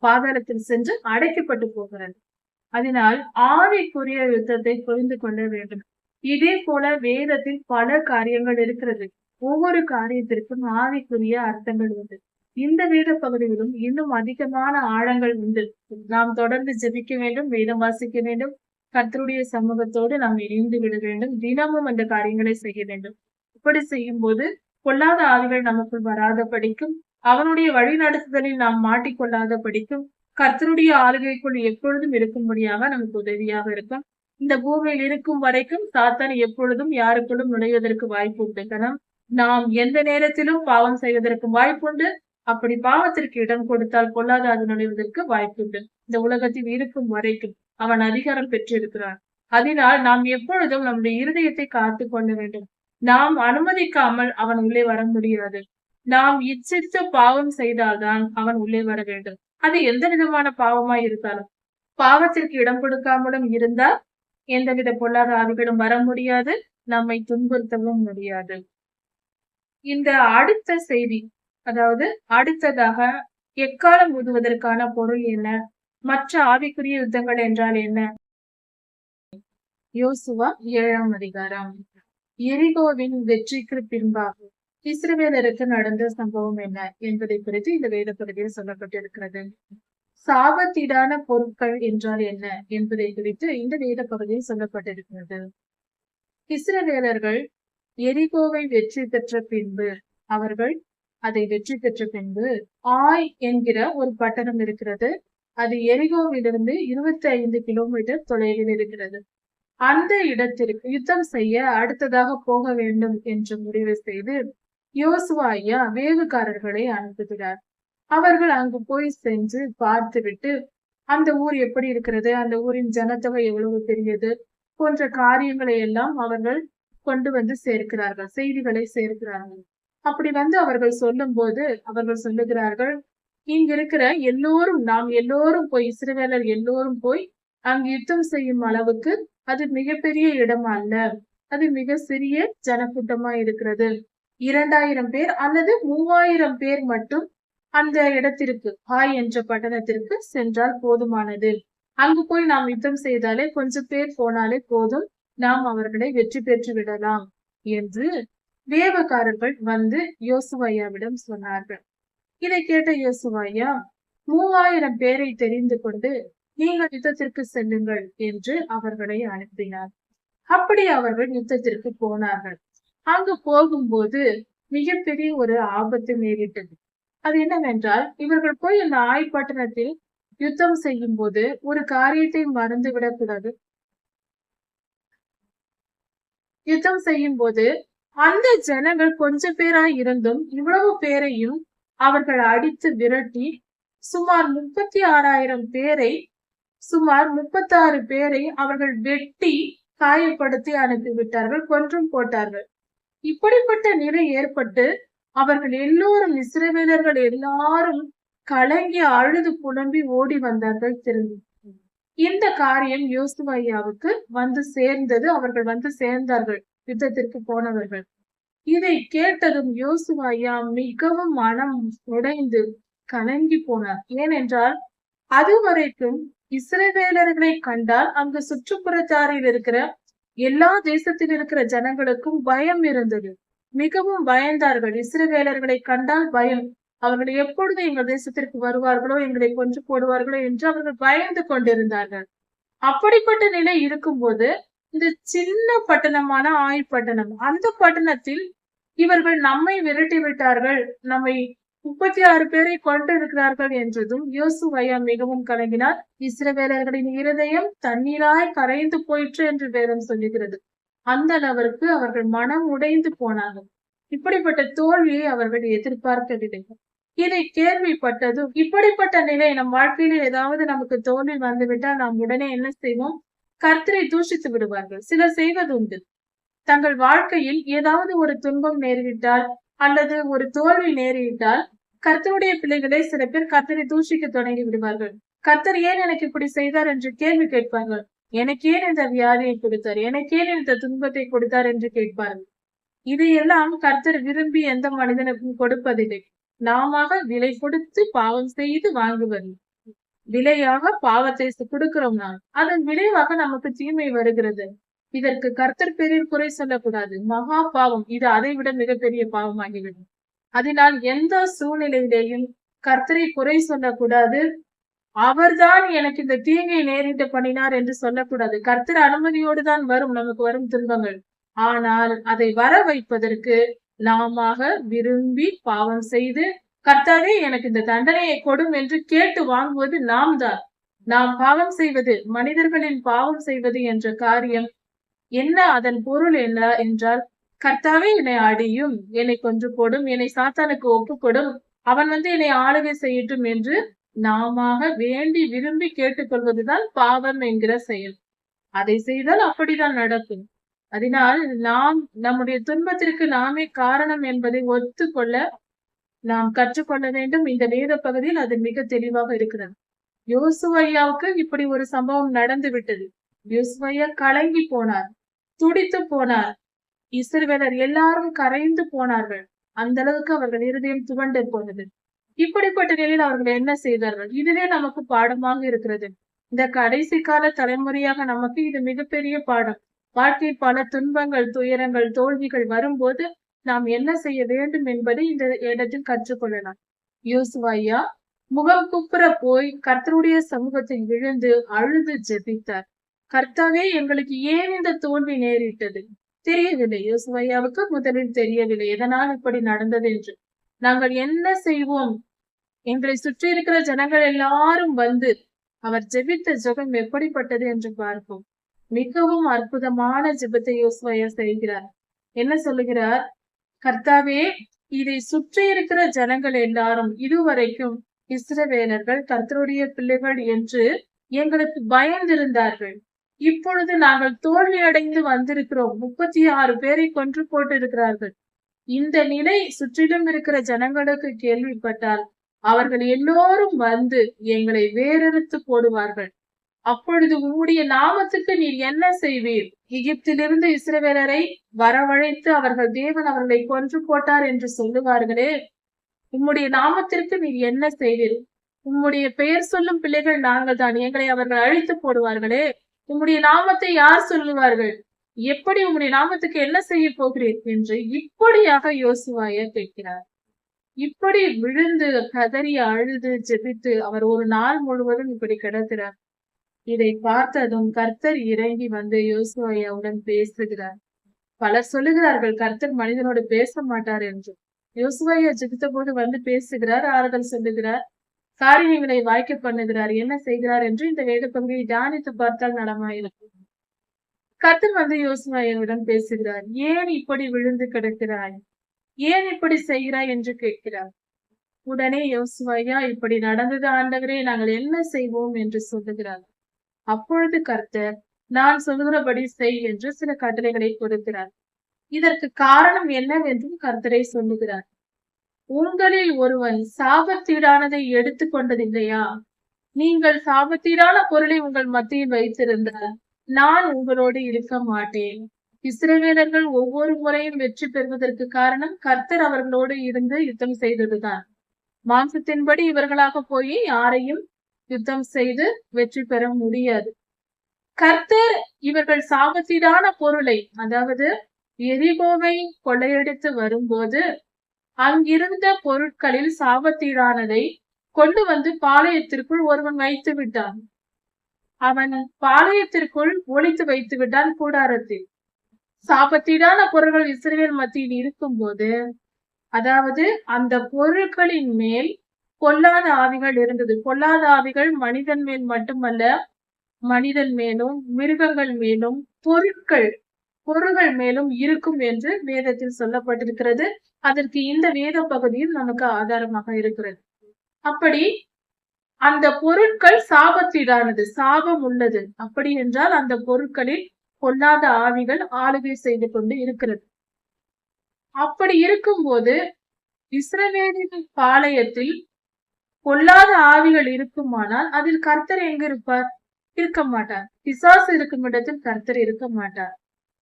பாதாளத்தில் சென்று அடைக்கப்பட்டு போகிறது. அதனால் ஆவிக்குரிய யுத்தத்தை புரிந்து கொள்ள வேண்டும். இதே போல வேதத்தில் பல காரியங்கள் இருக்கிறது. ஒவ்வொரு காரியத்திற்கும் ஆவிக்குரிய அர்த்தங்கள் உண்டு. இந்த வேத பகுதியிலும் இன்னும் அதிகமான ஆழங்கள் உண்டு. நாம் தொடர்ந்து ஜெபிக்க வேண்டும், வேதம் வாசிக்க வேண்டும், கர்த்தருடைய சமூகத்தோடு நாம் இணைந்து விட வேண்டும். தினமும் அந்த காரியங்களை செய்ய வேண்டும். இப்படி செய்யும் போது பொல்லாத ஆவிகள் நமக்குள் வராத படிக்கும், அவனுடைய வழி நடத்துதலில் நாம் மாட்டிக்கொள்ளாத படிக்கும், கர்த்தருடைய ஆளுகைக்குள் எப்பொழுதும் இருக்கும்படியாக நமக்கு உதவியாக இருக்கும். இந்த பூமியில் இருக்கும் வரைக்கும் சாத்தான் எப்பொழுதும் யாருக்குள்ளும் நுழைவதற்கு வாய்ப்பு உண்டு. நாம் எந்த நேரத்திலும் பாவம் செய்வதற்கு வாய்ப்புண்டு. அப்படி பாவத்திற்கு இடம் கொடுத்தால் பொல்லாத ஆவி நுழைவதற்கு வாய்ப்புண்டு. இந்த உலகத்தில் இருக்கும் வரைக்கும் அவன் அதிகாரம் பெற்றிருக்கிறான். அதனால் நாம் எப்பொழுதும் நம்முடைய இருதயத்தை காத்து கொள்ள வேண்டும். நாம் அனுமதிக்காமல் அவன் உள்ளே வர முடியாது. நாம் இச்சித்து பாவம் செய்தால்தான் அவன் உள்ளே வர வேண்டும். அது எந்த விதமான பாவமாய் இருந்தாலும். பாவத்திற்கு இடம் கொடுக்காமலும் இருந்தால் எந்தவித பொல்லாத ஆவிகளும் வர முடியாது, நம்மை துன்புறுத்தவும் முடியாது. இந்த அடுத்த செய்தி, அதாவது அடுத்ததாக எக்காலம் ஊதுவதற்கான பொருள் என்ன, மற்ற ஆவிக்குரிய யுத்தங்கள் என்றால் என்ன? யோசுவா 7ஆம் அதிகாரம். எரிகோவின் வெற்றிக்கு பின்பாக இஸ்ரவேலருக்கு நடந்த சம்பவம் என்ன என்பதை குறித்து இந்த வேத பகுதியில் சொல்லப்பட்டிருக்கிறது. சாபத்தீடான பொருட்கள் என்றால் என்ன என்பதை குறித்து இந்த வேத பகுதியில் சொல்லப்பட்டிருக்கிறது. இஸ்ரவேலர்கள் எரிகோவை வெற்றி பெற்ற பின்பு அவர்கள் அதை வெற்றி பெற்ற பின்பு ஆய் என்கிற ஒரு பட்டணம் இருக்கிறது. அது எரிகோவிலிருந்து 25 கிலோமீட்டர் தொலைவில் இருக்கிறது. அந்த இடத்திற்கு யுத்தம் செய்ய அடுத்ததாக போக வேண்டும் என்று முடிவு செய்து யோசுவா ஐயா வேவுகாரர்களை அனுப்புகிறார். அவர்கள் அங்கு போய் சென்று பார்த்துவிட்டு அந்த ஊர் எப்படி இருக்கிறது, அந்த ஊரின் ஜனத்தொகை எவ்வளவு பெரியது போன்ற காரியங்களை எல்லாம் அவர்கள் கொண்டு வந்து சேர்க்கிறார்கள், செய்திகளை சேர்க்கிறார்கள். அப்படி வந்து அவர்கள் சொல்லும் போது அவர்கள் சொல்லுகிறார்கள், இங்க இருக்கிற எல்லோரும் நாம் எல்லோரும் போய் இஸ்ரவேலர் எல்லோரும் போய் அங்கு யுத்தம் செய்யும் அளவுக்கு அது மிகப்பெரிய இடம் அல்ல, அது மிக சிறிய ஜனக்கூட்டமா இருக்கிறது. 2000 பேர் அல்லது 3000 பேர் மட்டும் அந்த இடத்திற்கு ஹாய் என்ற பட்டணத்திற்கு சென்றால் போதுமானது. அங்கு போய் நாம் யுத்தம் செய்தாலே கொஞ்சம் பேர் போனாலே போதும், நாம் அவர்களை வெற்றி பெற்று விடலாம் என்று வேவக்காரர்கள் வந்து யோசுவாவிடம் சொன்னார்கள். இதை கேட்ட யோசுவா 3000 பேரை தெரிந்து கொண்டு நீங்கள் யுத்தத்திற்கு செல்லுங்கள் என்று அவர்களை அனுப்பினார். அப்படி அவர்கள் யுத்தத்திற்கு போனார்கள். அங்கு போகும்போது மிகப்பெரிய ஒரு ஆபத்து நேரிட்டது. அது என்னவென்றால், இவர்கள் போய் அந்த ஆய்பட்டணத்தில் யுத்தம் செய்யும் போது ஒரு காரியத்தை மறந்து விடக்கூடாது. யுத்தம் செய்யும் போது அந்த ஜனங்கள் கொஞ்சம் பேராய் இருந்தும் இவ்வளவு பேரையும் அவர்கள் அடித்து விரட்டி சுமார் 36,000 பேரை, சுமார் 36 பேரை அவர்கள் வெட்டி காயப்படுத்தி அனுப்பிவிட்டார்கள், கொன்றும் போட்டார்கள். இப்படிப்பட்ட நிலை ஏற்பட்டு அவர்கள் எல்லோரும் இஸ்ரவேலர்கள் எல்லாரும் கலங்கி அழுது புலம்பி ஓடி வந்தார்கள் திரும்பி. இந்த காரியம் யோசுவாவுக்கு வந்து சேர்ந்தது. அவர்கள் வந்து சேர்ந்தார்கள் யுத்தத்திற்கு போனவர்கள். இதை கேட்டதும் யோசுவா மிகவும் மனம் உடைந்து கலங்கி போனார். ஏனென்றால் அதுவரைக்கும் இஸ்ரவேலர்களை கண்டால் அங்கு சுற்றுப்புறத்தாரில் இருக்கிற எல்லா தேசத்தில் இருக்கிற ஜனங்களுக்கும் பயம் இருந்தது. மிகவும் பயந்தார்கள். இஸ்ரவேலர்களை கண்டால் பயம். அவர்கள் எப்பொழுது எங்கள் தேசத்திற்கு வருவார்களோ, எங்களை கொன்று போடுவார்களோ என்று அவர்கள் பயந்து கொண்டிருந்தார்கள். அப்படிப்பட்ட நிலை இருக்கும்போது இந்த சின்ன பட்டணமான ஆய்பட்டணம், அந்த பட்டணத்தில் இவர்கள் நம்மை விரட்டி விட்டார்கள், நம்மை 36 பேரை கொண்டு இருக்கிறார்கள் என்றதும் யோசுவா மிகவும் கலங்கினார். இஸ்ரவேலர்களின் இருதயம் தண்ணீராய் கரைந்து போயிற்று என்று வேதம் சொல்லுகிறது. அந்த அளவிற்கு அவர்கள் மனம் உடைந்து போனார்கள். இப்படிப்பட்ட தோல்வியை அவர்கள் எதிர்பார்க்கவில்லை. இதை கேள்விப்பட்டதும், இப்படிப்பட்ட நிலை நம் வாழ்க்கையில ஏதாவது நமக்கு தோல்வி வந்துவிட்டால் நாம் உடனே என்ன செய்வோம்? கர்த்தரை தூஷித்து விடுவார்கள். சிலர் செய்வது உண்டு. தங்கள் வாழ்க்கையில் ஏதாவது ஒரு துன்பம் நேரிட்டால் அல்லது ஒரு தோல்வி நேரிட்டால் கர்த்தருடைய பிள்ளைகளை சில பேர் கர்த்தரை தூஷிக்க தொடங்கி விடுவார்கள். கர்த்தர் ஏன் எனக்கு இப்படி செய்தார் என்று கேள்வி கேட்பார்கள். எனக்கு ஏன் இந்த வியாதியை கொடுத்தார், எனக்கு ஏன் இந்த துன்பத்தை கொடுத்தார் என்று கேட்பார்கள். இதையெல்லாம் கர்த்தர் விரும்பி எந்த மனிதனுக்கும் கொடுப்பதில்லை. நாம விலை கொடுத்து பாவம் செய்து வாங்குவது. விலையாக பாவத்தை கொடுக்கிறோம். நாம் அதன் விளைவாக நமக்கு தீமை வருகிறது. இதற்கு கர்த்தர் பேரில் குறை சொல்லக்கூடாது. மகா பாவம். இது அதை விட மிகப்பெரிய பாவமாகிவிடும். அதனால் எந்த சூழ்நிலையிலேயும் கர்த்தரை குறை சொல்லக்கூடாது. அவர்தான் எனக்கு இந்த தீங்கை நேரிட்டு பண்ணினார் என்று சொல்லக்கூடாது. கர்த்தர் அனுமதியோடு தான் வரும் நமக்கு வரும் துன்பங்கள். ஆனால் அதை வர வைப்பதற்கு நாம விரும்பி பாவம் செய்து, கர்த்தாவே எனக்கு இந்த தண்டனையை கொடும் என்று கேட்டு வாங்குவது நாம் தான். நாம் பாவம் செய்வது, மனிதர்களின் பாவம் செய்வது என்ற காரியம் என்ன, அதன் பொருள் என்ன என்றால், கர்த்தாவே என்னை அடியும், என்னை கொன்று போடும், என்னை சாத்தானுக்கு ஒப்பு கொடும், அவன் வந்து என்னை ஆளுகை செய்யட்டும் என்று நாம வேண்டி விரும்பி கேட்டுக்கொள்வதுதான் பாவம் என்கிற செயல். அதை செய்தால் அப்படிதான் நடக்கும். அதனால் நாம் நம்முடைய துன்பத்திற்கு நாமே காரணம் என்பதை ஒத்துக்கொள்ள நாம் கற்றுக்கொள்ள வேண்டும். இந்த வேத பகுதியில் அது மிக தெளிவாக இருக்கிறது. யோசுவாவுக்கு இப்படி ஒரு சம்பவம் நடந்து விட்டது. யோசுவா கலங்கி போனார், துடித்து போனார். இஸ்ரவேலர் எல்லாரும் கரைந்து போனார்கள். அந்த அளவுக்கு அவர்கள் இருதயம் துவண்டு போனது. இப்படிப்பட்ட நிலையில் அவர்கள் என்ன செய்தார்கள்? இதுவே நமக்கு பாடமாக இருக்கிறது. இந்த கடைசி கால தலைமுறையாக நமக்கு இது மிகப்பெரிய பாடம். வாழ்க்கையில் பல துன்பங்கள், துயரங்கள், தோல்விகள் வரும்போது நாம் என்ன செய்ய வேண்டும் என்பதை இந்த இடத்தில் கற்றுக்கொள்ளலாம். யோசுவா ஐயா முகம் குப்புற போய் கர்த்தருடைய சமூகத்தில் விழுந்து அழுது ஜெபித்தார். கர்த்தாவே, எங்களுக்கு ஏன் இந்த தோல்வி நேரிட்டது? தெரியவில்லை. யோசுவா ஐயாவுக்கு முதலில் தெரியவில்லை எதனால் இப்படி நடந்தது என்று. நாங்கள் என்ன செய்வோம்? எங்களை சுற்றி இருக்கிற ஜனங்கள் எல்லாரும் வந்து அவர் ஜெபித்த ஜெபம் எப்படிப்பட்டது என்று பார்ப்போம். மிகவும் அற்புதமான ஜெபத்தை யோசுவா ஐயா செய்கிறார். என்ன சொல்லுகிறார்? கர்த்தாவே, இதை சுற்றி இருக்கிற ஜனங்கள் எல்லாரும் இதுவரைக்கும் இஸ்ரவேலர்கள் கர்த்தருடைய பிள்ளைகள் என்று எங்களுக்கு பயந்திருந்தார்கள். இப்பொழுது நாங்கள் தோல்வி அடைந்து வந்திருக்கிறோம். 36 பேரை கொன்று போட்டு இருக்கிறார்கள். இந்த நிலை சுற்றிலும் இருக்கிற ஜனங்களுக்கு கேள்விப்பட்டால் அவர்கள் எல்லோரும் வந்து எங்களை வேறறுத்து போடுவார்கள். அப்பொழுது உம்முடைய நாமத்துக்கு நீர் என்ன செய்வீர்? எகிப்திலிருந்து இஸ்ரவேலரை வரவழைத்து அவர்கள் தேவன் அவர்களை கொன்று போட்டார் என்று சொல்லுவார்களே, உம்முடைய நாமத்திற்கு நீர் என்ன செய்வீர்? உம்முடைய பெயர் சொல்லும் பிள்ளைகள் நாங்கள் தான், எங்களை அவர்கள் அழித்து போடுவார்களே, உம்முடைய நாமத்தை யார் சொல்லுவார்கள்? எப்படி உம்முடைய நாமத்துக்கு என்ன செய்ய போகிறீர் என்று இப்படியாக யோசுவா ஐயா கேட்கிறார். இப்படி விழுந்து கதறி அழுது ஜெபித்து அவர் ஒரு நாள் முழுவதும் இப்படி கிடக்கிறார். இதை பார்த்ததும் கர்த்தர் இறங்கி வந்து யோசுவா ஐயாவுடன் பேசுகிறார். பலர் சொல்லுகிறார்கள் கர்த்தர் மனிதனோடு பேச மாட்டார் என்று. யோசுவா ஐயா ஜெபித்த போது வந்து பேசுகிறார், ஆறுதல் சொல்லுகிறார், காரியங்களை வாய்க்க பண்ணுகிறார். என்ன செய்கிறார் என்று இந்த வேத பகுதியை தியானித்து பார்த்தால் நலமாயிருக்கும். கர்த்தர் வந்து யோசுவா ஐயாவுடன் பேசுகிறார். ஏன் இப்படி விழுந்து கிடக்கிறாய்? ஏன் இப்படி செய்கிறாய் என்று கேட்கிறார். உடனே யோசுவா ஐயா, இப்படி நடந்தது ஆண்டவரே, நாங்கள் என்ன செய்வோம் என்று சொல்லுகிறார். அப்பொழுது கர்த்தர், நான் சொல்கிறபடி செய் என்று சில கட்டளைகளை கொடுக்கிறார். இதற்கு காரணம் என்னவென்றும் கர்த்தரை சொல்லுகிறார். உங்களில் ஒருவன் சாபத்தீடானதை எடுத்துக் கொண்டதில்லையா? நீங்கள் சாபத்தீடான பொருளை உங்கள் மத்தியில் வைத்திருந்தால் நான் உங்களோடு இருக்க மாட்டேன். இஸ்ரவேலர்கள் ஒவ்வொரு முறையும் வெற்றி பெறுவதற்கு காரணம் கர்த்தர் அவர்களோடு இருந்து யுத்தம் செய்ததுதான். மாம்சத்தின்படி இவர்களாக போய் யாரையும் யுத்தம் செய்து வெற்றி பெற முடியாது. கர்த்தர் இவர்கள் சாபத்தீடான பொருளை, அதாவது எரிகோவை கொள்ளையடித்து வரும்போது அங்கிருந்த பொருட்களில் சாபத்தீடானதை கொண்டு வந்து பாளையத்திற்குள் ஒருவன் வைத்து விட்டான். அவன் பாளையத்திற்குள் ஒளித்து வைத்து விட்டான் கூடாரத்தில். சாபத்தீடான பொருள்கள் இஸ்ரவேல் மத்தியில் இருக்கும் போது, அதாவது அந்த பொருட்களின் மேல் பொல்லாத ஆவிகள் இருந்தது. பொல்லாத ஆவிகள் மனிதன் மேல் மட்டுமல்ல, மனிதன் மேலும் மிருகங்கள் மேலும் பொருள்கள் மேலும் இருக்கும் என்று வேதத்தில் சொல்லப்பட்டிருக்கிறது. அதற்கு இந்த வேத பகுதியில் நமக்கு ஆதாரமாக இருக்கிறது. அப்படி அந்த பொருட்கள் சாபத்தீடானது, சாபம் உள்ளது. அப்படி என்றால் அந்த பொருட்களில் பொல்லாத ஆவிகள் ஆளுகை செய்து கொண்டு இருக்கிறது. அப்படி இருக்கும்போது இஸ்ரவேலின் பாளையத்தில் பொல்லாத ஆவிகள் இருக்குமானால் அதில் கர்த்தர் எங்க இருப்பார்? இருக்க மாட்டார். பிசாசு இருக்கும் இடத்தில் கர்த்தர் இருக்க மாட்டார்.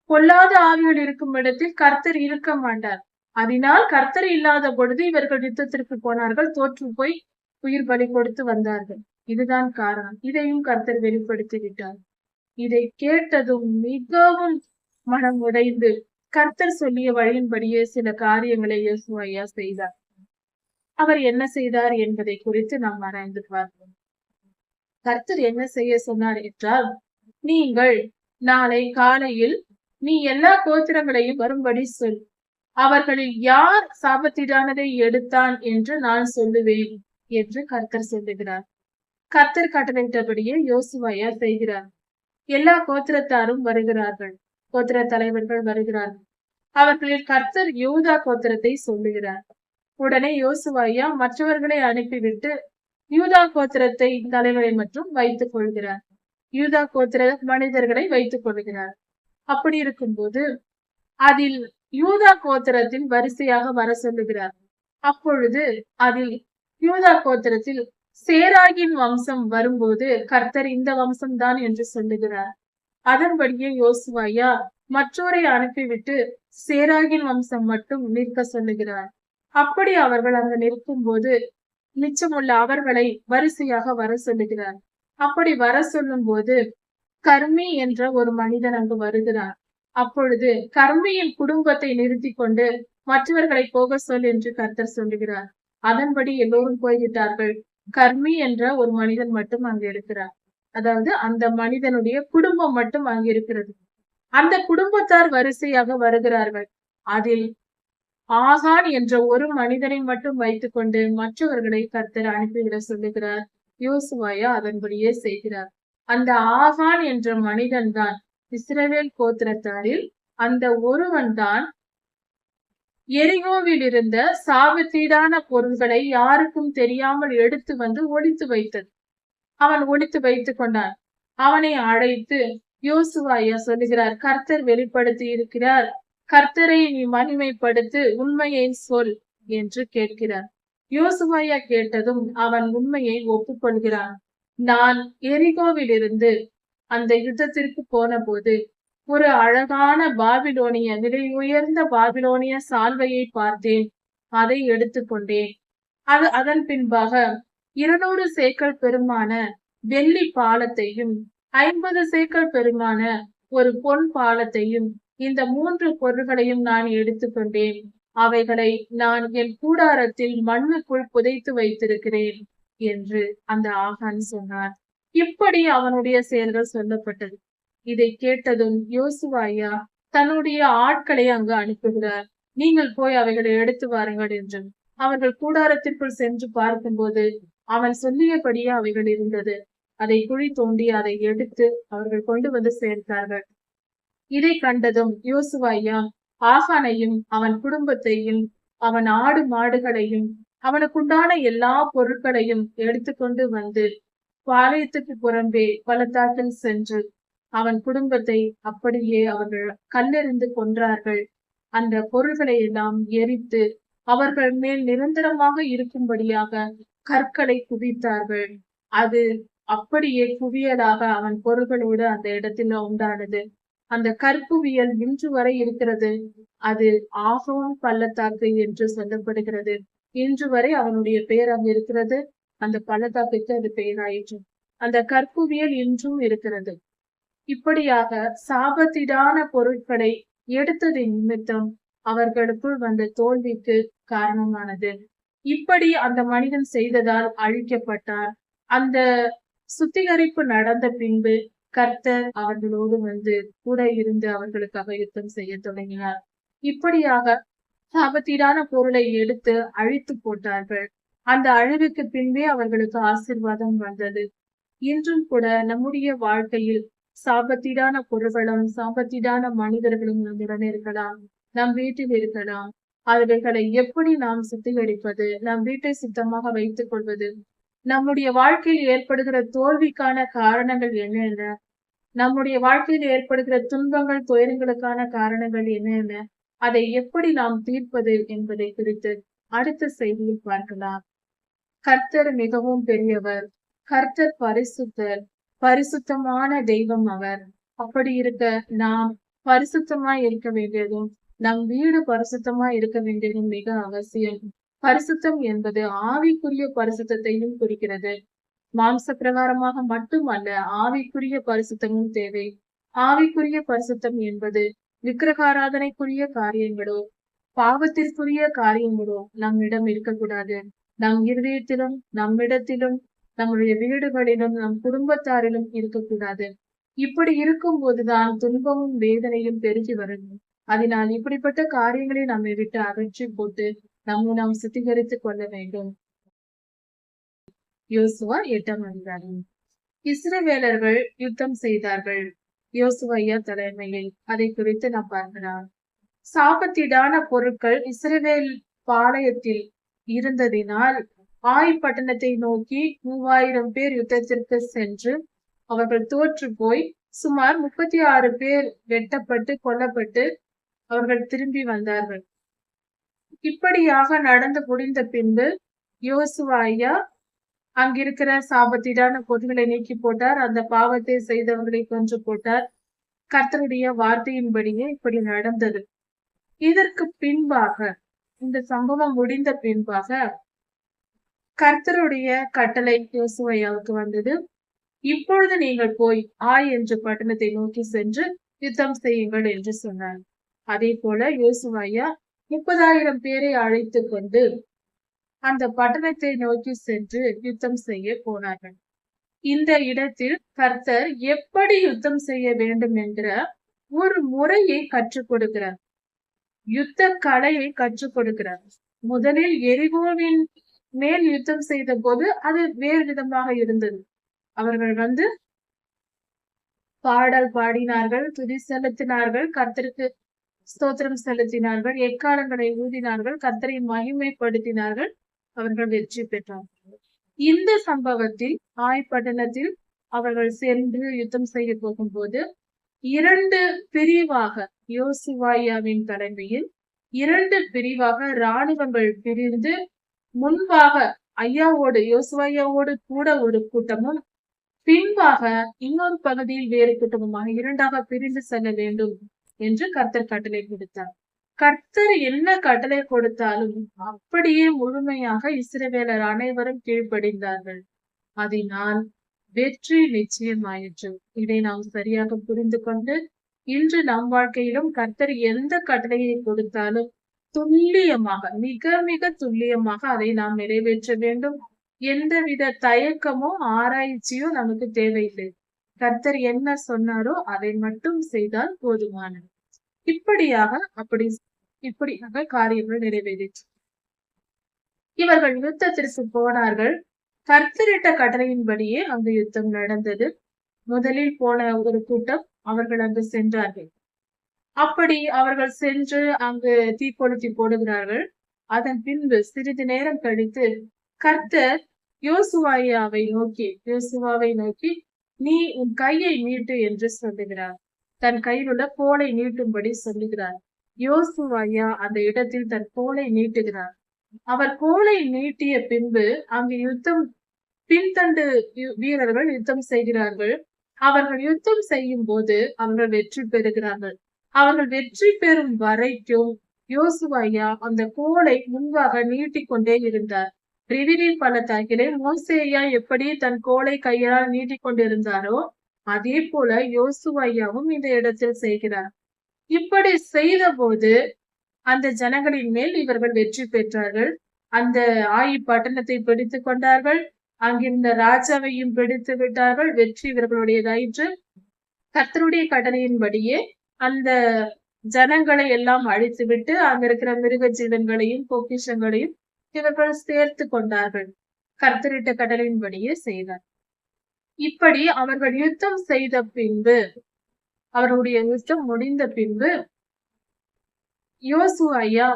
பொல்லாத ஆவிகள் இருக்கும் இடத்தில் கர்த்தர் இருக்க மாட்டார். அதனால் கர்த்தர் இல்லாத பொழுது இவர்கள் யுத்தத்திற்கு போனார்கள், தோற்று போய் உயிர் பலி கொடுத்து வந்தார்கள். இதுதான் காரணம். இதையும் கர்த்தர் வெளிப்படுத்தி விட்டார். இதை கேட்டதும் மிகவும் மனம் உடைந்து கர்த்தர் சொல்லிய வழியின்படியே சில காரியங்களை யோசுவா ஐயா செய்தார். அவர் என்ன செய்தார் என்பதை குறித்து நாம் ஆராய்ந்து பார்ப்போம். கர்த்தர் என்ன செய்ய சொன்னார் என்றால், நீங்கள் நாளை காலையில் நீ எல்லா கோத்திரங்களையும் வரும்படி சொல். அவர்களில் யார் சாபத்தீடானதை எடுத்தான் என்று நான் சொல்லுவேன் என்று கர்த்தர் சொல்லுகிறார். கர்த்தர் கட்டளையிட்டபடியே யோசுவா ஐயா செய்கிறார். எல்லா கோத்திரத்தாரும் வருகிறார்கள். கோத்திர தலைவர்கள் வருகிறார்கள். அவர்களில் கர்த்தர் யூதா கோத்திரத்தை சொல்லுகிறார். உடனே யோசுவா ஐயா மற்றவர்களை அனுப்பிவிட்டு யூதா கோத்திரத்தை தலைவரை மற்றும் வைத்துக் கொள்கிறார். யூதா கோத்திர மனிதர்களை வைத்துக் கொள்கிறார். அப்படி இருக்கும்போது அதில் யூதா கோத்திரத்தில் வரிசையாக வர சொல்லுகிறார். அப்பொழுது அதில் யூதா கோத்திரத்தில் சேராகின் வம்சம் வரும்போது கர்த்தர் இந்த வம்சம்தான் என்று சொல்லுகிறார். அதன்படியே யோசுவா ஐயா மற்றோரை அனுப்பிவிட்டு சேராகின் வம்சம் மட்டும் நிற்க சொல்லுகிறார். அப்படி அவர்கள் அங்கு நிற்கும் போது மிச்சமுள்ள அவர்களை வரிசையாக வர சொல்லுகிறார். அப்படி வர சொல்லும் போது கர்மி என்ற ஒரு மனிதன் அங்கு வருகிறார். அப்பொழுது கர்மியின் குடும்பத்தை நிறுத்தி கொண்டு மற்றவர்களை போக சொல் என்று கர்த்தர் சொல்லுகிறார். அதன்படி எல்லோரும் போய்விட்டார்கள். கர்மி என்ற ஒரு மனிதன் மட்டும் அங்கு இருக்கிறார். அதாவது அந்த மனிதனுடைய குடும்பம் மட்டும் அங்கு இருக்கிறது. அந்த குடும்பத்தார் வரிசையாக வருகிறார்கள். அதில் ஆகான் என்ற ஒரு மனிதனை மட்டும் வைத்துக் கொண்டு மற்றவர்களை கர்த்தர் அனுப்பிவிட சொல்லுகிறார். யோசுவாயா அதன்படியே செய்கிறார். அந்த ஆகான் என்ற மனிதன் தான் இஸ்ரவேல் கோத்திரத்தாரில் அந்த ஒருவன் தான் எரிகோவில் இருந்த சாபத்தீடான பொருள்களை யாருக்கும் தெரியாமல் எடுத்து வந்து ஒளித்து வைத்தது. அவன் ஒளித்து வைத்துக் கொண்டான். அவனை அழைத்து யோசுவாயா சொல்லுகிறார், கர்த்தர் வெளிப்படுத்தி இருக்கிறார், கர்த்தரை நீ மகிமைப்படுத்து, உண்மையை சொல் என்று கேட்கிறார். யோசுவாயா கேட்டதும் அவன் உண்மையை ஒப்புக்கொள்கிறான். நான் எரிகோவில் இருந்து அந்த யுத்தத்திற்கு போன போது ஒரு அழகான பாபிலோனிய, விலை உயர்ந்த பாபிலோனிய சால்வையை பார்த்தேன். அதை எடுத்துக்கொண்டேன். அதன் பின்பாக 200 சேக்கல் பெருமான வெள்ளி பாலத்தையும் 50 சேக்கல் பெருமான ஒரு பொன் பாலத்தையும், இந்த 3 பொருள்களையும் நான் எடுத்துக்கொண்டேன். அவைகளை நான் என் கூடாரத்தில் மண்ணுக்குள் புதைத்து வைத்திருக்கிறேன் என்று அந்த ஆகான் சொன்னான். இப்படி அவனுடைய செயல்கள் சொல்லப்பட்டது. இதை கேட்டதும் யோசுவாயா தன்னுடைய ஆட்களை அங்கு அனுப்புகிறார். நீங்கள் போய் அவைகளை எடுத்து வாருங்கள் என்று. அவர்கள் கூடாரத்திற்குள் சென்று பார்க்கும்போது அவன் சொல்லியபடியே அவைகள் இருந்தது. அதை குழி தோண்டி அதை எடுத்து அவர்கள் கொண்டு வந்து சேர்த்தார்கள். இதை கண்டதும் யோசுவாயா ஆகானையும் அவன் குடும்பத்தையும் அவன் ஆடு மாடுகளையும் அவனுக்குண்டான எல்லா பொருட்களையும் எடுத்துக்கொண்டு வந்து பாளையத்துக்கு புறம்பே பள்ளத்தாக்கில் சென்று அவன் குடும்பத்தை அப்படியே அவர்கள் கல்லெறிந்து கொன்றார்கள். அந்த பொருள்களை எல்லாம் எரித்து அவர்கள் மேல் நிரந்தரமாக இருக்கும்படியாக கற்களை குவித்தார்கள். அது அப்படியே குவியலாக அவன் பொருள்களோடு அந்த இடத்தில் உண்டானது. அந்த கற்குவியல் இன்று வரை இருக்கிறது. அது ஆகவும் பள்ளத்தாக்கு என்று சொல்லப்படுகிறது. இன்று வரை அவனுடைய பெயர் அங்கு இருக்கிறது. அந்த பள்ளத்தாக்குக்கு அது பெயராயிற்று. அந்த கற்குவியல் இன்றும் இருக்கிறது. இப்படியாக சாபத்திடான பொருட்களை எடுத்தது நிமித்தம் அவர்களுக்குள் வந்த தோல்விக்கு காரணமானது. இப்படி அந்த மனிதன் செய்ததால் அழிக்கப்பட்டார். அந்த சுத்திகரிப்பு நடந்த பின்பு கர்த்தர் அவர்களோடு வந்து கூட இருந்து அவர்களுக்காக யுத்தம் செய்ய தொடங்கினார். இப்படியாக சாபத்தீடான பொருளை எடுத்து அழித்து போட்டார்கள். அந்த அழிவுக்கு பின்பே அவர்களுக்கு ஆசீர்வாதம் வந்தது. இன்றும் கூட நம்முடைய வாழ்க்கையில் சாபத்தீடான பொருள்களும் சாபத்தீடான மனிதர்களும் நம்முடன் இருக்கலாம், நம் வீட்டில் இருக்கலாம். அவைகளை எப்படி நாம் சுத்திகரிப்பது, நம் வீட்டை சுத்தமாக வைத்துக் கொள்வது, நம்முடைய வாழ்க்கையில் ஏற்படுகிற தோல்விக்கான காரணங்கள் என்னென்ன, நம்முடைய வாழ்க்கையில் ஏற்படுகிற துன்பங்கள் துயரங்களுக்கான காரணங்கள் என்னென்ன, அதை எப்படி நாம் தீர்ப்பது என்பதை குறித்து அடுத்த செய்தியில் பார்க்கலாம். கர்த்தர் மிகவும் பெரியவர். கர்த்தர் பரிசுத்தர். பரிசுத்தமான தெய்வம் அவர். அப்படி இருக்க நாம் பரிசுத்தமாய் இருக்க வேண்டியதும் நம் வீடு பரிசுத்தமாய் இருக்க வேண்டியதும் மிக அவசியம். பரிசுத்தம் என்பது ஆவிக்குரிய பரிசுத்தையும் குறிக்கிறது. மாம்ச பிரகாரமாக மட்டுமல்ல, ஆவிக்குரிய பரிசுத்தமும் தேவை. ஆவிக்குரிய பரிசுத்தம் என்பது விக்கிரகாராதனைக்குரிய காரியங்களோ பாவத்திற்குரிய காரியங்களோ நம்மிடம் இருக்கக்கூடாது. நம் இருதயத்திலும் நம்மிடத்திலும் நம்முடைய வீடுகளிலும் நம் குடும்பத்தாரிலும் இருக்கக்கூடாது. இப்படி இருக்கும் போதுதான் துன்பமும் வேதனையும் பெருகி வரும். அதனால் இப்படிப்பட்ட காரியங்களை நம்மை விட்டு அகற்றி போட்டு நம்மை நாம் சுத்திகரித்துக் கொள்ள வேண்டும். யோசுவா 8ஆம் அதிகாரம். இஸ்ரவேலர்கள் யுத்தம் செய்தார்கள். யோசுவையா தலைமையில். அதை குறித்து நாம் பார்க்கலாம். சாபத்தீடான பொருட்கள் இஸ்ரவேல் பாளையத்தில் இருந்ததினால் ஆய் பட்டணத்தை நோக்கி 3000 பேர் யுத்தத்திற்கு சென்று அவர்கள் தோற்று போய் சுமார் 36 பேர் வெட்டப்பட்டு கொல்லப்பட்டு அவர்கள் திரும்பி வந்தார்கள். இப்படியாக நடந்து முடிந்த பின்பு யோசுவாயா அங்கிருக்கிற சாபத்தீடான பொருட்களை நீக்கி போட்டார். அந்த பாவத்தை செய்தவர்களை கொன்று போட்டார். கர்த்தருடைய வார்த்தையின்படியே இப்படி நடந்தது. இதற்கு பின்பாக, இந்த சம்பவம் முடிந்த பின்பாக கர்த்தருடைய கட்டளை யோசுவாயாவுக்கு வந்தது. இப்பொழுது நீங்கள் போய் ஆய் என்ற பட்டணத்தை நோக்கி சென்று யுத்தம் செய்யுங்கள் என்று சொன்னார். அதே போல யோசுவாயா 30,000 பேரை அழைத்து கொண்டு அந்த பட்டணத்தை நோக்கி சென்று யுத்தம் செய்ய போனார்கள். இந்த இடத்தில் கர்த்தர் எப்படி யுத்தம் செய்ய வேண்டும் என்கிற ஒரு முறையை கற்றுக் கொடுக்கிறார். யுத்த கலையை கற்றுக் கொடுக்கிறார். முதலில் எரிகோவின் மேல் யுத்தம் செய்த போது அது வேறு விதமாக இருந்தது. அவர்கள் பாடல் பாடினார்கள், துதி செலுத்தினார்கள், கர்த்தருக்கு ஸ்தோத்திரம் செலுத்தினார்கள், எக்காலங்களை ஊதினார்கள், கர்த்தரை மகிமைப்படுத்தினார்கள், அவர்கள் வெற்றி பெற்றார்கள். இந்த சம்பவத்தில் ஆய்பட்டணத்தில் அவர்கள் சென்று யுத்தம் செய்ய போகும்போது 2 பிரிவாக யோசுவாயாவின் தலைமையில் 2 பிரிவாக இராணுவங்கள் பிரிந்து முன்பாக யோசுவாயாவோடு கூட ஒரு கூட்டமும் பின்பாக இன்னொரு பகுதியில் வேறு கூட்டமுமாக 2ஆக பிரிந்து செல்ல வேண்டும் என்று கர்த்தர் கட்டளை கொடுத்தார். கர்த்தர் என்ன கட்டளை கொடுத்தாலும் அப்படியே முழுமையாக இஸ்ரவேலர் அனைவரும் கீழ்ப்படிந்தார்கள். அதனால் வெற்றி நிச்சயமாயிற்று. இதை நாம் சரியாக புரிந்து கொண்டு இன்று நம் வாழ்க்கையிலும் கர்த்தர் எந்த கட்டளையை கொடுத்தாலும் துல்லியமாக, மிக மிக துல்லியமாக அதை நாம் நிறைவேற்ற வேண்டும். எந்தவித தயக்கமோ ஆராய்ச்சியோ நமக்கு தேவையில்லை. கர்த்தர் என்ன சொன்னாரோ அதை மட்டும் செய்தால் போதுமானது. இப்படியாக காரியங்கள் நிறைவேறிற்று. இவர்கள் யுத்தத்திற்கு போனார்கள். கர்த்தரிட்ட கட்டளையின்படியே அங்கு யுத்தம் நடந்தது. முதலில் போன ஒரு கூட்டம் அவர்கள் அங்கு சென்றார்கள். அப்படி அவர்கள் சென்று அங்கு தீக்கொளுத்தி போடுகிறார்கள். அதன் பின்பு சிறிது நேரம் கழித்து கர்த்தர் யோசுவாவை நோக்கி நீ உன் கையை நீட்டு என்று சொல்லுகிறார். தன் கையில் உள்ள கோலை நீட்டும்படி சொல்லுகிறார். யோசுவாயா அந்த இடத்தில் தன் கோலை நீட்டுகிறார். அவர் கோலை நீட்டிய பின்பு அங்கு பின்தண்டு வீரர்கள் யுத்தம் செய்கிறார்கள். அவர்கள் யுத்தம் செய்யும் போது அவர்கள் வெற்றி பெறுகிறார்கள். அவர்கள் வெற்றி பெறும் வரைக்கும் யோசுவாயா அந்த கோலை முன்பாக நீட்டிக்கொண்டே இருந்தார். ரிவிலின் பள்ளத்தாக்கிலே மோசேயா எப்படி தன் கோலை கையால் நீட்டிக் கொண்டிருந்தாரோ அதே போல யோசுவாயாவும் இந்த இடத்தில் செய்கிறார். இப்படி செய்த போது அந்த ஜனங்களின் மேல் இவர்கள் வெற்றி பெற்றார்கள். அந்த பட்டணத்தை பிடித்துக் கொண்டார்கள். அங்கிருந்த ராஜாவையும் பிடித்து விட்டார்கள். வெற்றி இவர்களுடையதாயிற்று. கர்த்தருடைய கட்டளையின்படியே அந்த ஜனங்களை எல்லாம் அழித்து விட்டு அங்க இருக்கிற மிருக ஜீவன்களையும் பொக்கிஷங்களையும் இவர்கள் சேர்த்து கொண்டார்கள். கர்த்தரிட்ட கட்டளையின்படியே செய்தார். இப்படி அவர்கள் யுத்தம் செய்த பின்பு, அவர்களுடைய யுத்தம் முடிந்த பின்பு யோசுவாயா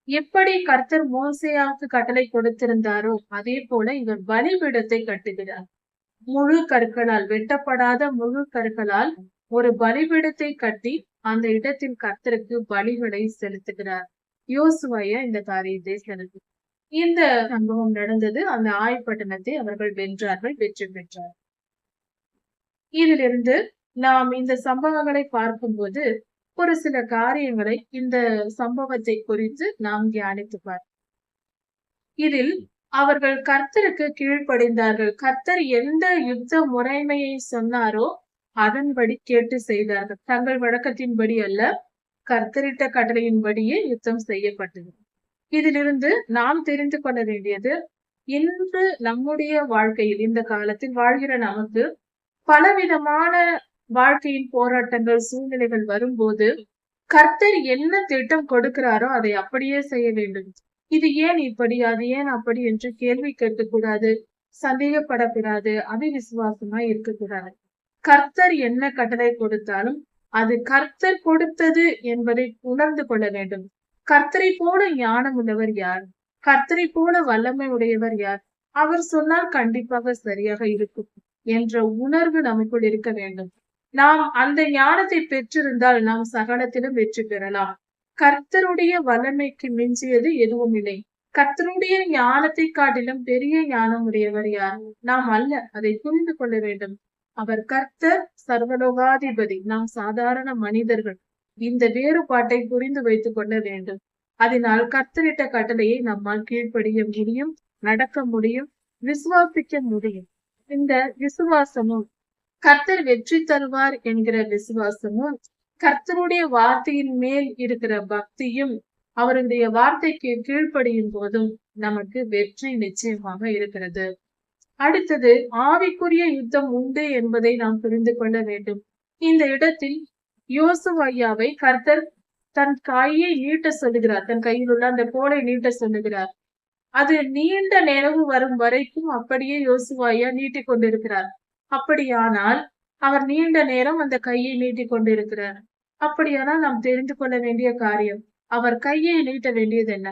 எப்படி கர்த்தர் மோசேயாவுக்கு கட்டளை கொடுத்திருந்தாரோ அதே போல இவர் பலிபீடத்தை கட்டுகிறார். முழு கற்களால், வெட்டப்படாத முழு கற்களால் ஒரு பலிபீடத்தை கட்டி அந்த இடத்தில் கர்த்தருக்கு பலிகளை செலுத்துகிறார். யோசுவாயா இந்த காரியத்தை செலுத்து. இந்த சம்பவம் நடந்தது. அந்த ஆய்பட்டணத்தை அவர்கள் வென்றார்கள், வெற்றி பெற்றார். இதிலிருந்து நாம் இந்த சம்பவங்களை பார்க்கும்போது ஒரு சில காரியங்களை இந்த சம்பவத்தை குறித்து நாம் தியானித்து பார்ப்போம். இதில் அவர்கள் கர்த்தருக்கு கீழ்ப்படிந்தார்கள். கர்த்தர் எந்த யுத்த முறைமையை சொன்னாரோ அதன்படி கேட்டு செய்தார்கள். தங்கள் வழக்கத்தின்படி அல்ல, கர்த்தரிட்ட கட்டளையின்படியே யுத்தம் செய்யப்பட்டது. இதிலிருந்து நாம் தெரிந்து கொள்ள வேண்டியது, இன்று நம்முடைய வாழ்க்கையில் இந்த காலத்தில் வாழ்கிற நமக்கு பலவிதமான வாழ்க்கையின் போராட்டங்கள், சூழ்நிலைகள் வரும்போது கர்த்தர் என்ன திட்டம் கொடுக்கிறாரோ அதை அப்படியே செய்ய வேண்டும். இது ஏன் இப்படி, அது ஏன் அப்படி என்று கேள்வி கேட்கக்கூடாது, சந்தேகப்படக்கூடாது, அவிசுவாசமா இருக்கக்கூடாது. கர்த்தர் என்ன கட்டளை கொடுத்தாலும் அது கர்த்தர் கொடுத்தது என்பதை உணர்ந்து கொள்ள வேண்டும். கர்த்தரை போல ஞானம் உள்ளவர் யார்? கர்த்தரை போல வல்லமை உடையவர் யார்? அவர் சொன்னால் கண்டிப்பாக சரியாக இருக்கும் என்ற உணர்வு நமக்குள் இருக்க வேண்டும். நாம் அந்த ஞானத்தை பெற்றிருந்தால் நாம் சகலத்திலும் வெற்றி பெறலாம். கர்த்தருடைய வல்லமைக்கு மிஞ்சியது எதுவும் இல்லை. கர்த்தருடைய ஞானத்தை காட்டிலும் பெரிய ஞானம் உடையவர் யார்? நாம் அல்ல. அதை புரிந்து கொள்ள வேண்டும். அவர் கர்த்தர், சர்வலோகாதிபதி, நாம் சாதாரண மனிதர்கள். இந்த வேறுபாட்டை புரிந்து வைத்துக் கொள்ள வேண்டும். அதனால் கர்த்தரிட்ட கட்டளையை நம்மால் கீழ்ப்படிய முடியும், நடக்க முடியும், விசுவாசிக்க முடியும். இந்த விசுவாசமும், கர்த்தர் வெற்றி தருவார் என்கிற விசுவாசமும், கர்த்தருடைய வார்த்தையின் மேல் இருக்கிற பக்தியும் அவருடைய வார்த்தைக்கு கீழ்ப்படியும் போதும் நமக்கு வெற்றி நிச்சயமாக இருக்கிறது. அடுத்தது, ஆவிக்குரிய யுத்தம் உண்டு என்பதை நாம் புரிந்து கொள்ள வேண்டும். இந்த இடத்தில் யோசுவாவை கர்த்தர் தன் கையை நீட்ட சொல்லுகிறார். தன் கையில் உள்ள அந்த கோலை நீட்ட சொல்லுகிறார். அது நீண்ட நினைவு வரும் வரைக்கும் அப்படியே யோசுவாயா நீட்டிக் கொண்டிருக்கிறார். அப்படியானால் அவர் நீண்ட நேரம் அந்த கையை நீட்டிக் கொண்டிருக்கிறார். அப்படியானால் நாம் தெரிந்து கொள்ள வேண்டிய காரியம், அவர் கையை நீட்ட வேண்டியது என்ன?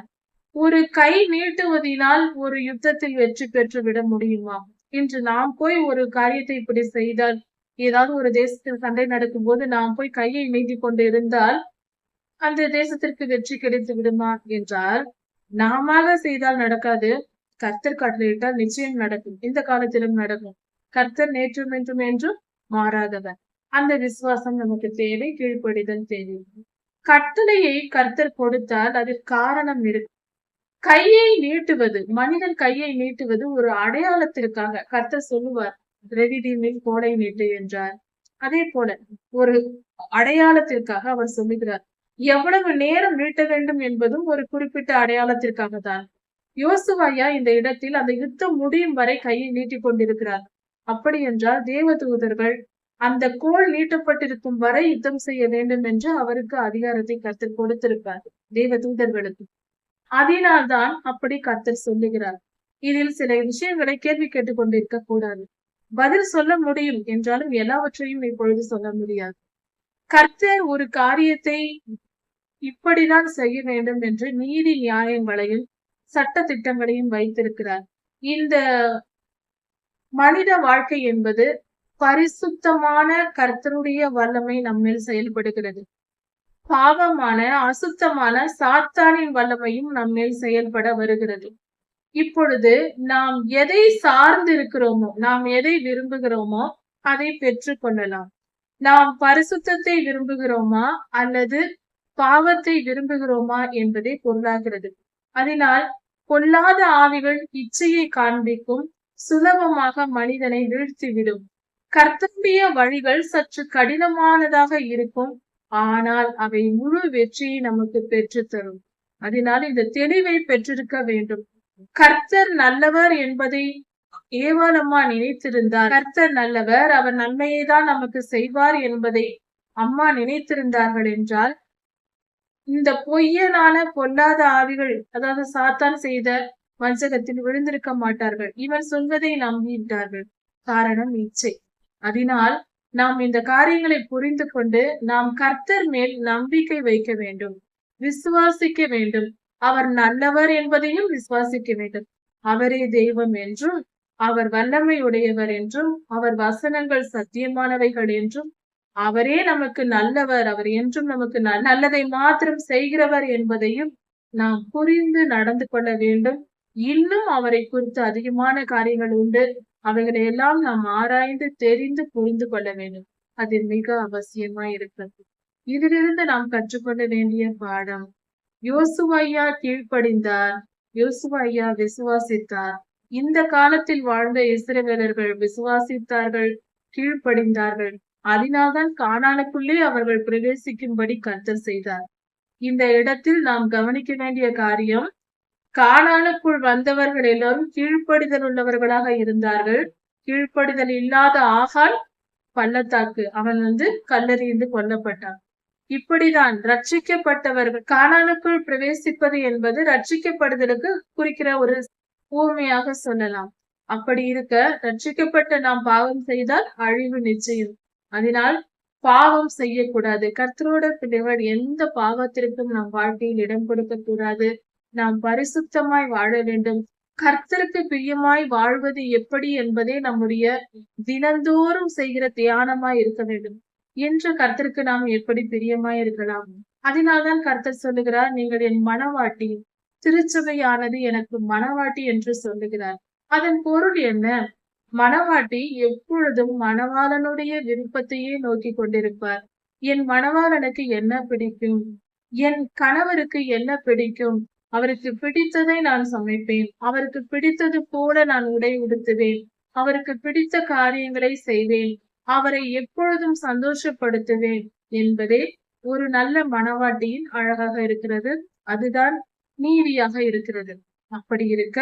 ஒரு கை நீட்டுவதினால் ஒரு யுத்தத்தில் வெற்றி பெற்று விட முடியுமா? இன்று நாம் போய் ஒரு காரியத்தை இப்படி செய்தால், ஏதாவது ஒரு தேசத்தில் சண்டை நடக்கும் போது நாம் போய் கையை நீட்டிக் கொண்டு இருந்தால் அந்த தேசத்திற்கு வெற்றி கிடைத்து விடுமா என்றால், நாம செய்தால் நடக்காது. கர்த்தர் கட்டளையிட்டால் நிச்சயம் நடக்கும். இந்த காலத்திலும் நடக்கும். கர்த்தர் நேற்றும் என்றும் என்றும் மாறாதவர். அந்த விசுவாசம் நமக்கு தேவை, கீழ்ப்படிதல் தேவை. கட்டளையை கர்த்தர் கொடுத்தால் அதில் காரணம் இருக்கு. கையை நீட்டுவது, மனிதன் கையை நீட்டுவது ஒரு அடையாளத்திற்காக. கர்த்தர் சொல்லுவார், ரெவிதீமில் கோலை நீட்டு என்றார். அதே போல ஒரு அடையாளத்திற்காக அவர் சொல்லுகிறார். எவ்வளவு நேரம் நீட்ட வேண்டும் என்பதும் ஒரு குறிப்பிட்ட அடையாளத்திற்காக தான். யோசுவாயா இந்த இடத்தில் அந்த யுத்தம் முடியும் வரை கையை நீட்டிக் கொண்டிருக்கிறார். அப்படி என்றால் தேவதூதர்கள் அந்த கோல் நீட்டப்பட்டிருக்கும் வரை யுத்தம் செய்ய வேண்டும் என்று அவருக்கு அதிகாரத்தை கர்த்தர் கொடுத்திருப்பார், தேவதூதர்களுக்கு. அதனால்தான் அப்படி கர்த்தர் சொல்லுகிறார். இதில் சில விஷயங்களை கேள்வி கேட்டுக் கொண்டிருக்க கூடாது. பதில் சொல்ல முடியும் என்றாலும் எல்லாவற்றையும் இப்பொழுது சொல்ல முடியாது. கர்த்தர் ஒரு காரியத்தை இப்படிதான் செய்ய வேண்டும் என்று நீதி நியாயங்களையும் சட்ட திட்டங்களையும் வைத்திருக்கிறார். இந்த மனித வாழ்க்கை என்பது பரிசுத்தமான கர்த்தருடைய வல்லமை நம்மில் செயல்படுகிறது. பாவமான அசுத்தமான சாத்தானின் வல்லமையும் நம்மில் செயல்பட வருகிறது. இப்பொழுது நாம் எதை சார்ந்து இருக்கிறோமோ, நாம் எதை விரும்புகிறோமோ அதை பெற்றுக் கொள்ளலாம். நாம் பரிசுத்தத்தை விரும்புகிறோமா அல்லது பாவத்தை விரும்புகிறோமா என்பதே பொருளாகிறது. அதனால் பொல்லாத ஆவிகள் இச்சையை காண்பிக்கும், சுலபமாக மனிதனை வீழ்த்திவிடும். கர்த்தருடைய வழிகள் சற்று கடினமானதாக இருக்கும், ஆனால் அவை முழு வெற்றியை நமக்கு பெற்றுத்தரும். அதனால் இந்த தெளிவை பெற்றிருக்க வேண்டும். கர்த்தர் நல்லவர் என்பதை ஏவாளம்மா நினைத்திருந்தார். கர்த்தர் நல்லவர், அவர் நன்மையை தான் நமக்கு செய்வார் என்பதை அம்மா நினைத்திருந்தார்கள் என்றால், இந்த பொய்யனான பொல்லாத ஆவிகள், அதாவது சாத்தான் செய்த வஞ்சகத்தில் விழுந்திருக்க மாட்டார்கள். இவர் சொல்வதை நம்பிவிட்டார்கள். காரணம் இச்சை. அதனால் நாம் இந்த காரியங்களை புரிந்து கொண்டு நாம் கர்த்தர் மேல் நம்பிக்கை வைக்க வேண்டும், விசுவாசிக்க வேண்டும். அவர் நல்லவர் என்பதையும் விசுவாசிக்க வேண்டும். அவரே தெய்வம் என்றும், அவர் வல்லமை உடையவர் என்றும், அவர் வசனங்கள் சத்தியமானவைகள் என்றும், அவரே நமக்கு நல்லவர், அவர் என்றும் நமக்கு நல்லதை மாத்திரம் செய்கிறவர் என்பதையும் நாம் புரிந்து நடந்து கொள்ள வேண்டும். இன்னும் அவரை குறித்து அதிகமான காரியங்கள் உண்டு. அவைகளை எல்லாம் நாம் ஆராய்ந்து தெரிந்து புரிந்து கொள்ள வேண்டும். அது மிக அவசியமாய் இருக்கிறது. இதிலிருந்து நாம் கற்றுக்கொள்ள வேண்டிய பாடம், யோசுவாயா கீழ்ப்படிந்தார், யோசுவாயா விசுவாசித்தார். இந்த காலத்தில் வாழ்ந்த இஸ்ரவேலர்கள் விசுவாசித்தார்கள், கீழ்ப்படிந்தார்கள். அதனால்தான் கானானுக்குள்ளே அவர்கள் பிரவேசிக்கும்படி கர்த்தர் செய்தார். இந்த இடத்தில் நாம் கவனிக்க வேண்டிய காரியம், கானானுக்குள் வந்தவர்கள் எல்லாரும் கீழ்ப்படிதல் உள்ளவர்களாக இருந்தார்கள். கீழ்ப்படிதல் இல்லாத ஆகான் பள்ளத்தாக்கு, அவன் கல்லெறிந்து கொல்லப்பட்டான். இப்படிதான் ரட்சிக்கப்பட்டவர்கள் கானானுக்குள் பிரவேசிப்பது என்பது ரட்சிக்கப்படுதலுக்கு குறிக்கிற ஒரு ஊமையாக சொல்லலாம். அப்படி இருக்க, ரட்சிக்கப்பட்ட நாம் பாவம் செய்தால் அழிவு நிச்சயம். அதனால் பாவம் செய்யக்கூடாது. கர்த்தரோட பிள்ளைகள் எந்த பாவத்திற்கும் நம் வாழ்க்கையில் இடம் கொடுக்க கூடாது. நாம் பரிசுத்தமாய் வாழ வேண்டும். கர்த்தருக்கு பிரியமாய் வாழ்வது எப்படி என்பதே நம்முடைய தினந்தோறும் செய்கிற தியானமாய் இருக்க வேண்டும். என்று கர்த்தருக்கு நாம் எப்படி பிரியமாய் இருக்கலாம். அதனால்தான் கர்த்தர் சொல்லுகிறார், நீங்கள் என் மணவாட்டி, திருச்சபையானது எனக்கு மணவாட்டி என்று சொல்லுகிறார். அதன் பொருள் என்ன? மணவாட்டி எப்பொழுதும் மணவாளனுடைய விருப்பத்தையே நோக்கி கொண்டிருப்பார். என் மணவாளனுக்கு என்ன பிடிக்கும், என் கணவருக்கு என்ன பிடிக்கும், அவருக்கு பிடித்ததை நான் சமைப்பேன், அவருக்கு பிடித்தது போல நான் உடை உடுத்துவேன், அவருக்கு பிடித்த காரியங்களை செய்வேன், அவரை எப்பொழுதும் சந்தோஷப்படுத்துவேன் என்பதே ஒரு நல்ல மணவாட்டியின் அழகாக இருக்கிறது. அதுதான் நீதியாக இருக்கிறது. அப்படி இருக்க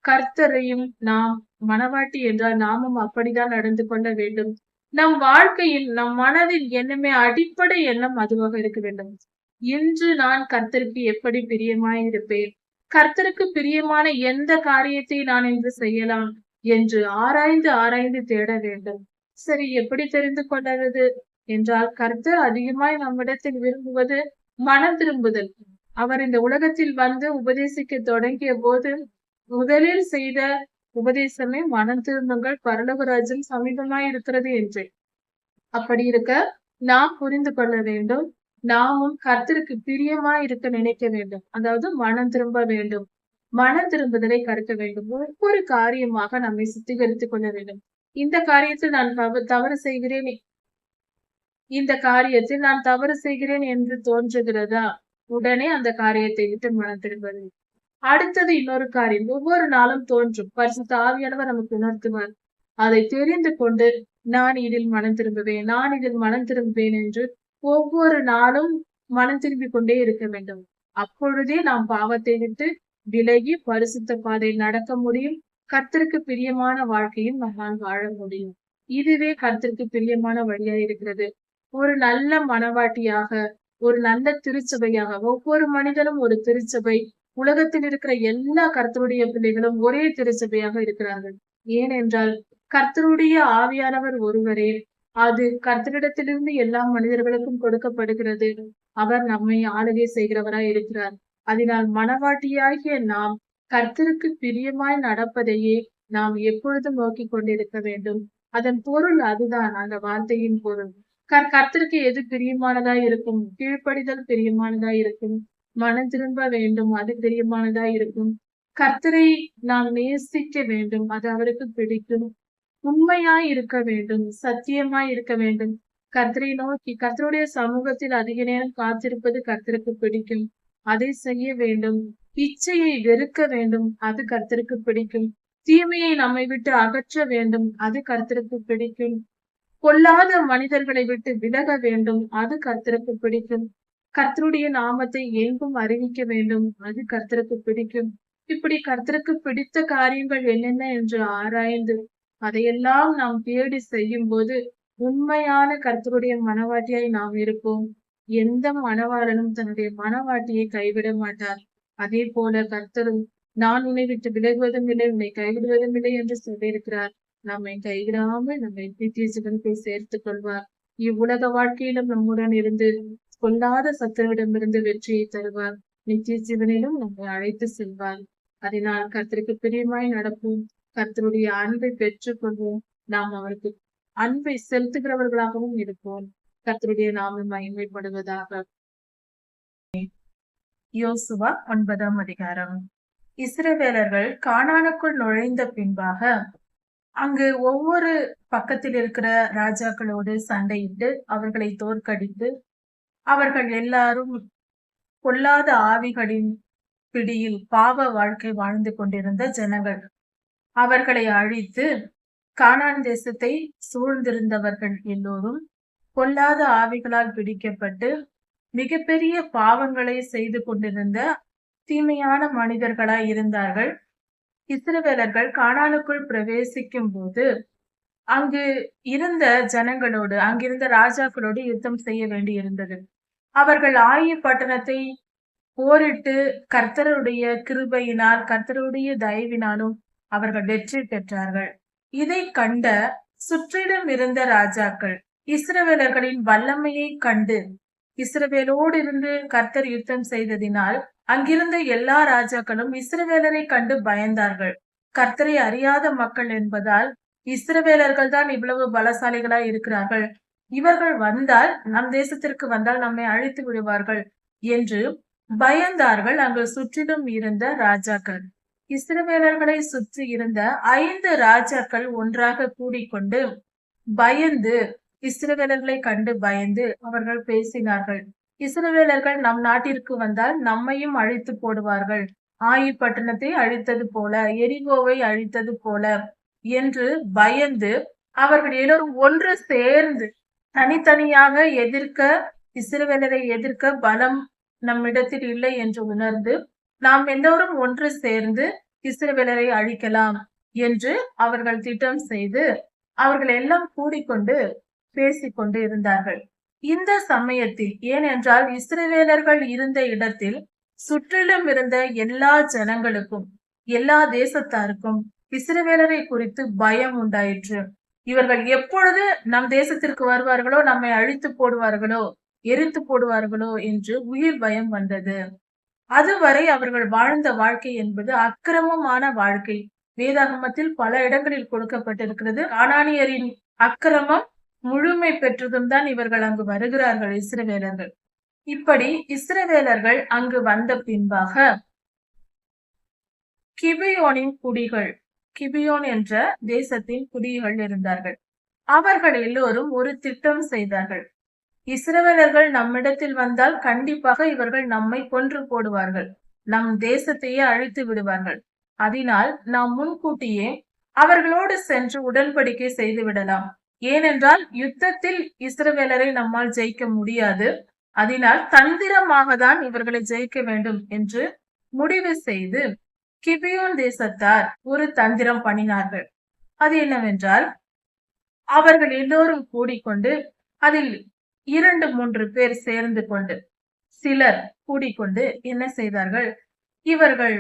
கர்த்தரையும் நாம் மனவாட்டி என்றால் நாமும் அப்படித்தான் நடந்து கொள்ள வேண்டும். நம் வாழ்க்கையில் நம் மனதில் எண்ணமே அடிப்படை எண்ணம் அதுவாக இருக்க வேண்டும். இன்று நான் கர்த்தருக்கு எப்படி பிரியமாய் இருப்பேன், கர்த்தருக்கு பிரியமான எந்த காரியத்தை நான் இன்று செய்யலாம் என்று ஆராய்ந்து ஆராய்ந்து தேட வேண்டும். சரி, எப்படி தெரிந்து கொள்வது என்றால், கர்த்தர் அதிகமாய் நம்மிடத்தில் விரும்புவது மனம் திரும்புதல். அவர் இந்த உலகத்தில் வந்து உபதேசிக்க தொடங்கிய போது முதலில் செய்த உபதேசமே மனம் திரும்புங்கள், பரலோக ராஜ்யம் சமீபமாய் இருக்கிறது என்று. அப்படி இருக்க நாம் புரிந்து கொள்ள வேண்டும், நாமும் கர்த்தருக்கு பிரியமாய் இருக்க நினைக்க வேண்டும். அதாவது மனம் திரும்ப வேண்டும், மனம் திரும்புதலை கற்க வேண்டும். ஒவ்வொரு காரியமாக நம்மை சுத்திகரித்துக் கொள்ள வேண்டும். இந்த காரியத்தில் நான் தவறு செய்கிறேன், இந்த காரியத்தில் நான் தவறு செய்கிறேன் என்று தோன்றுகிறதா, உடனே அந்த காரியத்தை விட்டு மனம் திரும்புவது. அடுத்தது இன்னொரு காரியம் ஒவ்வொரு நாளும் தோன்றும், பரிசுத்த ஆவியானவர் நமக்கு உணர்த்துவார். அதை தெரிந்து கொண்டு நான் இதில் மனம் திரும்புவேன், நான் இதில் மனம் திரும்புவேன் என்று ஒவ்வொரு நாளும் மனம் திரும்பிக் கொண்டே இருக்க வேண்டும். அப்பொழுதே நாம் பாவத்தை விட்டு விலகி பரிசுத்த பாதையில் நடக்க முடியும். கர்த்தருக்கு பிரியமான வாழ்க்கையும் நம்மால் வாழ முடியும். இதுவே கர்த்தருக்கு பிரியமான வழியா இருக்கிறது. ஒரு நல்ல மனவாட்டியாக, ஒரு நல்ல திருச்சபையாக, ஒவ்வொரு மனிதனும் ஒரு திருச்சபை. உலகத்தில் இருக்கிற எல்லா கர்த்தருடைய பிள்ளைகளும் ஒரே திருச்சபையாக இருக்கிறார்கள். ஏனென்றால் கர்த்தருடைய ஆவியானவர் ஒருவரே. அது கர்த்தரிடத்திலிருந்து எல்லா மனிதர்களுக்கும் கொடுக்கப்படுகிறது. அவர் நம்மை ஆளுகை செய்கிறவராய் இருக்கிறார். அதனால் மனவாட்டியாகிய நாம் கர்த்தருக்கு பிரியமாய் நடப்பதையே நாம் எப்பொழுதும் நோக்கிக் கொண்டிருக்க வேண்டும். அதன் பொருள் அதுதான், அந்த வார்த்தையின் பொருள். கர்த்தருக்கு எது பிரியமானதா இருக்கும்? கீழ்ப்படிதல் பிரியமானதா இருக்கும். மனம் திரும்ப வேண்டும், அது பிரியமானதா இருக்கும். கர்த்தரை நாம் நேசிக்க வேண்டும், அது அவருக்கு பிடிக்கும். உண்மையாய் இருக்க வேண்டும், சத்தியமாய் இருக்க வேண்டும். கர்த்தரை நோக்கி கர்த்தருடைய சமூகத்தில் அதிக நேரம் காத்திருப்பது கர்த்தருக்கு பிடிக்கும். அதை செய்ய வேண்டும். இச்சையை வெறுக்க வேண்டும், அது கர்த்தருக்கு பிடிக்கும். தீமையை நம்மை விட்டு அகற்ற வேண்டும், அது கர்த்தருக்கு பிடிக்கும். பொல்லாத மனிதர்களை விட்டு விலக வேண்டும், அது கர்த்தருக்கு பிடிக்கும். கர்த்தருடைய நாமத்தை எங்கும் அறிவிக்க வேண்டும், அது கர்த்தருக்கு பிடிக்கும். இப்படி கர்த்தருக்கு பிடித்த காரியங்கள் என்னென்ன என்று ஆராய்ந்து அதையெல்லாம் நாம் தேடி செய்யும் போது உண்மையான கர்த்தருடைய மனவாட்டியாய் நாம் இருப்போம். எந்த மணவாளனும் தன்னுடைய மனவாட்டியை கைவிட மாட்டார். அதே போல கர்த்தரும் நான் உன்னை விட்டு விலகுவதும் இல்லை, உன்னை கைவிடுவதும் இல்லை என்று சொல்லியிருக்கிறார். நம்மை கைவிடாமல் நம்மை நித்திய ஜீவன் போய் சேர்த்துக் கொள்வார். இவ்வுலக வாழ்க்கையிலும் நம்முடன் இருந்து கொல்லாத சத்துருவிடமிருந்து வெற்றியை தருவார். நித்திய ஜீவனிலும் நம்மை அழைத்து செல்வார். அதனால் கர்த்தருக்கு பிரியமாய் நடப்போம். கர்த்தருடைய அன்பை பெற்றுக் கொள்வோம். நாம் அவருக்கு அன்பை செலுத்துகிறவர்களாகவும் இருப்போம். கர்த்தருடைய நாமம் மகிமைப்படுவதாக. யோசுவா 9ஆம் அதிகாரம். இஸ்ரவேலர்கள் கானானுக்குள் நுழைந்த பின்பாக அங்கு ஒவ்வொரு பக்கத்தில் இருக்கிற ராஜாக்களோடு சண்டையிட்டு அவர்களை தோற்கடித்து அவர்கள் எல்லாரும் பொல்லாத ஆவிகளின் பிடியில் பாவ வாழ்க்கை வாழ்ந்து கொண்டிருந்த ஜனங்கள். அவர்களை அழித்து கானான் தேசத்தை சூழ்ந்திருந்தவர்கள் எல்லோரும் பொல்லாத ஆவிகளால் பிடிக்கப்பட்டு மிகப்பெரிய பாவங்களை செய்து கொண்டிருந்த தீமையான மனிதர்களாய் இருந்தார்கள். இஸ்ரவேலர்கள் கானானுக்குள் பிரவேசிக்கும் போது அங்கு இருந்த ஜனங்களோடு, அங்கிருந்த ராஜாக்களோடு யுத்தம் செய்ய வேண்டி இருந்தது. அவர்கள் ஆயி பட்டணத்தை போரிட்டு கர்த்தருடைய கிருபையினால், கர்த்தருடைய தயவினாலும் அவர்கள் வெற்றி பெற்றார்கள். இதை கண்ட சுற்றிலும் இருந்த ராஜாக்கள் இஸ்ரவேலர்களின் வல்லமையை கண்டு, இஸ்ரவேலோடு இருந்து கர்த்தர் யுத்தம் செய்ததினால் அங்கிருந்த எல்லா ராஜாக்களும் இஸ்ரவேலரை கண்டு பயந்தார்கள். கர்த்தரை அறியாத மக்கள் என்பதால் இஸ்ரவேலர்கள் தான் இவ்வளவு பலசாலிகளாய் இருக்கிறார்கள், இவர்கள் வந்தால் நம் தேசத்திற்கு வந்தால் நம்மை அழித்து விடுவார்கள் என்று பயந்தார்கள். அங்கு சுற்றிலும் இருந்த ராஜாக்கள், இஸ்ரவேலர்களை சுற்றி இருந்த 5 ராஜாக்கள் ஒன்றாக கூடிக்கொண்டு பயந்து, இஸ்ரவேலர்களை கண்டு பயந்து அவர்கள் பேசினார்கள். இஸ்ரவேலர்கள் நம் நாட்டிற்கு வந்தால் நம்மையும் அழித்து போடுவார்கள், ஆயி பட்டணத்தை அழித்தது போல, எரிகோவை அழித்தது போல என்று பயந்து அவர்கள் எல்லோரும் ஒன்று சேர்ந்து தனித்தனியாக எதிர்க்க, இஸ்ரவேலரை எதிர்க்க பலம் நம்மிடத்தில் இல்லை என்று உணர்ந்து நாம் எல்லோரும் ஒன்று சேர்ந்து இஸ்ரவேலரை அழிக்கலாம் என்று அவர்கள் திட்டம் செய்து அவர்கள் எல்லாம் கூடிக்கொண்டு பேசிக்கொண்டு இருந்தார்கள். இந்த சமயத்தில், ஏனென்றால் இஸ்ரவேலர்கள் இருந்த இடத்தில் சுற்றிலும் இருந்த எல்லா ஜனங்களுக்கும் எல்லா தேசத்தாருக்கும் இஸ்ரவேலரை குறித்து பயம் உண்டாயிற்று. இவர்கள் எப்பொழுது நம் தேசத்திற்கு வருவார்களோ, நம்மை அழித்து போடுவார்களோ, எரித்து போடுவார்களோ என்று உயிர் பயம் வந்தது. அதுவரை அவர்கள் வாழ்ந்த வாழ்க்கை என்பது அக்கிரமமான வாழ்க்கை. வேதாகமத்தில் பல இடங்களில் கொடுக்கப்பட்டிருக்கிறது. கானானியரின் அக்கிரமம் முழுமை பெற்றதும் தான் இவர்கள் அங்கு வருகிறார்கள், இஸ்ரவேலர்கள். இப்படி இஸ்ரவேலர்கள் அங்கு வந்த பின்பாக கிபியோனின் குடிகள், கிபியோன் என்ற தேசத்தின் குடிகள் இருந்தார்கள். அவர்கள் எல்லோரும் ஒரு திட்டம் செய்தார்கள். இஸ்ரவேலர்கள் நம்மிடத்தில் வந்தால் கண்டிப்பாக இவர்கள் நம்மை கொன்று போடுவார்கள், நம் தேசத்தையே அழித்து விடுவார்கள். அதனால் நாம் முன்கூட்டியே அவர்களோடு சென்று உடன்படிக்கை செய்து விடலாம். ஏனென்றால் யுத்தத்தில் இஸ்ரவேலரை நம்மால் ஜெயிக்க முடியாது. அதனால் தந்திரமாக தான் இவர்களை ஜெயிக்க வேண்டும் என்று முடிவு செய்து கிபியோன் தேசத்தார் ஒரு தந்திரம் பண்ணினார்கள். அது என்னவென்றால், அவர்கள் எல்லோரும் கூடிக்கொண்டு அதில் 2-3 பேர் சேர்ந்து கொண்டு சிலர் கூடிக்கொண்டு என்ன செய்தார்கள், இவர்கள்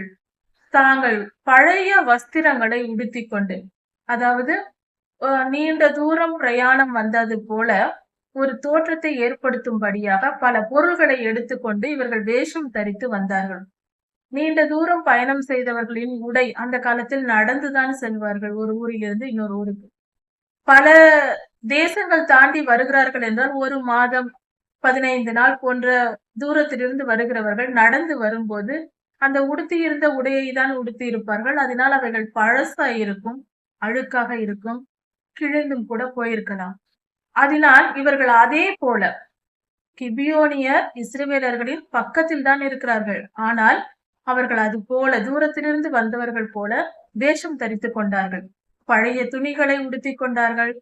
தாங்கள் பழைய வஸ்திரங்களை உடுத்திக் கொண்டு, அதாவது நீண்ட தூரம் பிரயாணம் வந்தது போல ஒரு தோற்றத்தை ஏற்படுத்தும்படியாக பல பொருள்களை எடுத்துக்கொண்டு இவர்கள் வேஷம் தரித்து வந்தார்கள். நீண்ட தூரம் பயணம் செய்தவர்களின் உடை, அந்த காலத்தில் நடந்துதான் செல்வார்கள் ஒரு ஊரிலிருந்து இன்னொரு ஊருக்கு. பல தேசங்கள் தாண்டி வருகிறார்கள் என்றால் 1 மாதம் 15 நாள் போன்ற தூரத்திலிருந்து வருகிறவர்கள் நடந்து வரும்போது அந்த உடுத்தியிருந்த உடையை தான் உடுத்தி இருப்பார்கள். அதனால் அவைகள் பழசா இருக்கும், அழுக்காக இருக்கும், கிழிந்தும் கூட போயிருக்கலாம். அதனால் இவர்கள் அதே போல கிபியோனியர் இஸ்ரவேலர்களின் பக்கத்தில் தான் இருக்கிறார்கள். ஆனால் அவர்கள் அது போல தூரத்திலிருந்து வந்தவர்கள் போல வேஷம் தரித்துக் கொண்டார்கள். பழைய துணிகளை உடுத்திக் கொண்டார்கள்.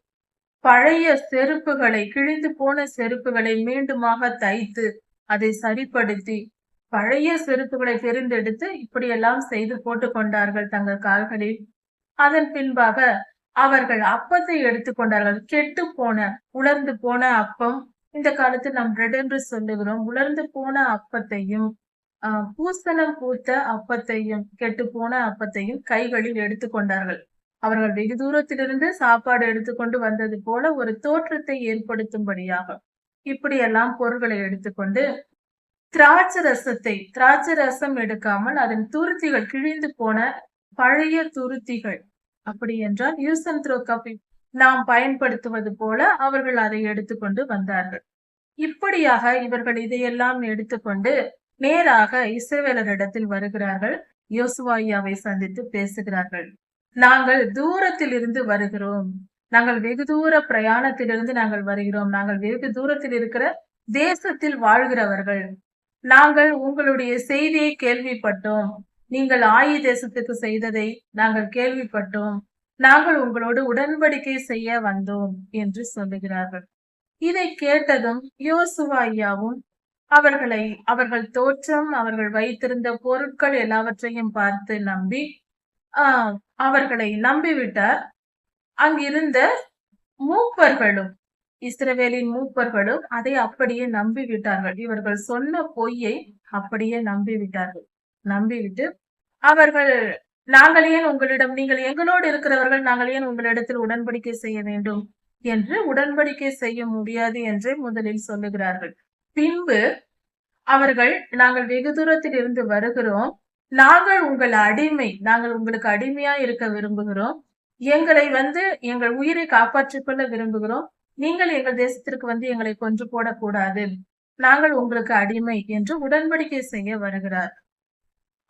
பழைய செருப்புகளை, கிழிந்து போன செருப்புகளை மீண்டுமாக தைத்து அதை சரிப்படுத்தி பழைய செருப்புகளை தெரிந்தெடுத்து இப்படியெல்லாம் செய்து போட்டுக் கொண்டார்கள் தங்கள் கால்களில். அதன் பின்பாக அவர்கள் அப்பத்தை எடுத்துக்கொண்டார்கள். கெட்டு போன, உலர்ந்து போன அப்பம். இந்த காலத்தில் நாம் பிரெட் என்று சொல்லுகிறோம். உலர்ந்து போன அப்பத்தையும் பூசணம் பூத்த அப்பத்தையும் கெட்டு போன அப்பத்தையும் கைகளில் எடுத்துக்கொண்டார்கள். அவர்கள் வெகு தூரத்திலிருந்து சாப்பாடு எடுத்துக்கொண்டு வந்தது போல ஒரு தோற்றத்தை ஏற்படுத்தும்படியாக இப்படியெல்லாம் பொருட்களை எடுத்துக்கொண்டு திராட்சை ரசம் எடுக்காமல் அதன் துருத்திகள், கிழிந்து போன பழைய துருத்திகள், அப்படி என்றால் யூஸ் அண்ட் த்ரோ கப் நாம் பயன்படுத்துவது போல அவர்கள் அதை எடுத்துக்கொண்டு வந்தார்கள். இப்படியாக இவர்கள் இதையெல்லாம் எடுத்துக்கொண்டு நேராக இஸ்ரவேலரிடத்தில் வருகிறார்கள். யோசுவாவை சந்தித்து பேசுகிறார்கள். நாங்கள் தூரத்தில் இருந்து வருகிறோம், நாங்கள் வெகு தூர பிரயாணத்திலிருந்து நாங்கள் வருகிறோம், நாங்கள் வெகு தூரத்தில் இருக்கிற தேசத்தில் வாழ்கிறவர்கள். நாங்கள் உங்களுடைய செய்தியை கேள்விப்பட்டோம், நீங்கள் ஆயி தேசத்துக்கு செய்ததை நாங்கள் கேள்விப்பட்டோம், நாங்கள் உங்களோடு உடன்படிக்கை செய்ய வந்தோம் என்று சொல்லுகிறார்கள். இதை கேட்டதும் யோசுவாவும் அவர்கள் தோற்றம், அவர்கள் வைத்திருந்த பொருட்கள் எல்லாவற்றையும் பார்த்து நம்பி அவர்களை நம்பிவிட்டார். அங்கிருந்த மூப்பர்களும், இஸ்ரவேலின் மூப்பர்களும் அதை அப்படியே நம்பிவிட்டார்கள். இவர்கள் சொன்ன பொய்யை அப்படியே நம்பிவிட்டார்கள். நம்பிவிட்டு அவர்கள், நீங்கள் எங்களோடு இருக்கிறவர்கள், நாங்கள் ஏன் உங்களிடத்தில் உடன்படிக்கை செய்ய வேண்டும் என்று உடன்படிக்கை செய்ய முடியாது என்று முதலில் சொல்லுகிறார்கள். பின்பு அவர்கள், நாங்கள் வெகு தூரத்தில் இருந்து வருகிறோம், நாங்கள் உங்கள் அடிமை, நாங்கள் உங்களுக்கு அடிமையா இருக்க விரும்புகிறோம், எங்களை எங்கள் உயிரை காப்பாற்றிக் கொள்ள விரும்புகிறோம், நீங்கள் எங்கள் தேசத்திற்கு வந்து எங்களை கொன்று போடக்கூடாது, நாங்கள் உங்களுக்கு அடிமை என்று உடன்படிக்கை செய்ய வருகிறார்.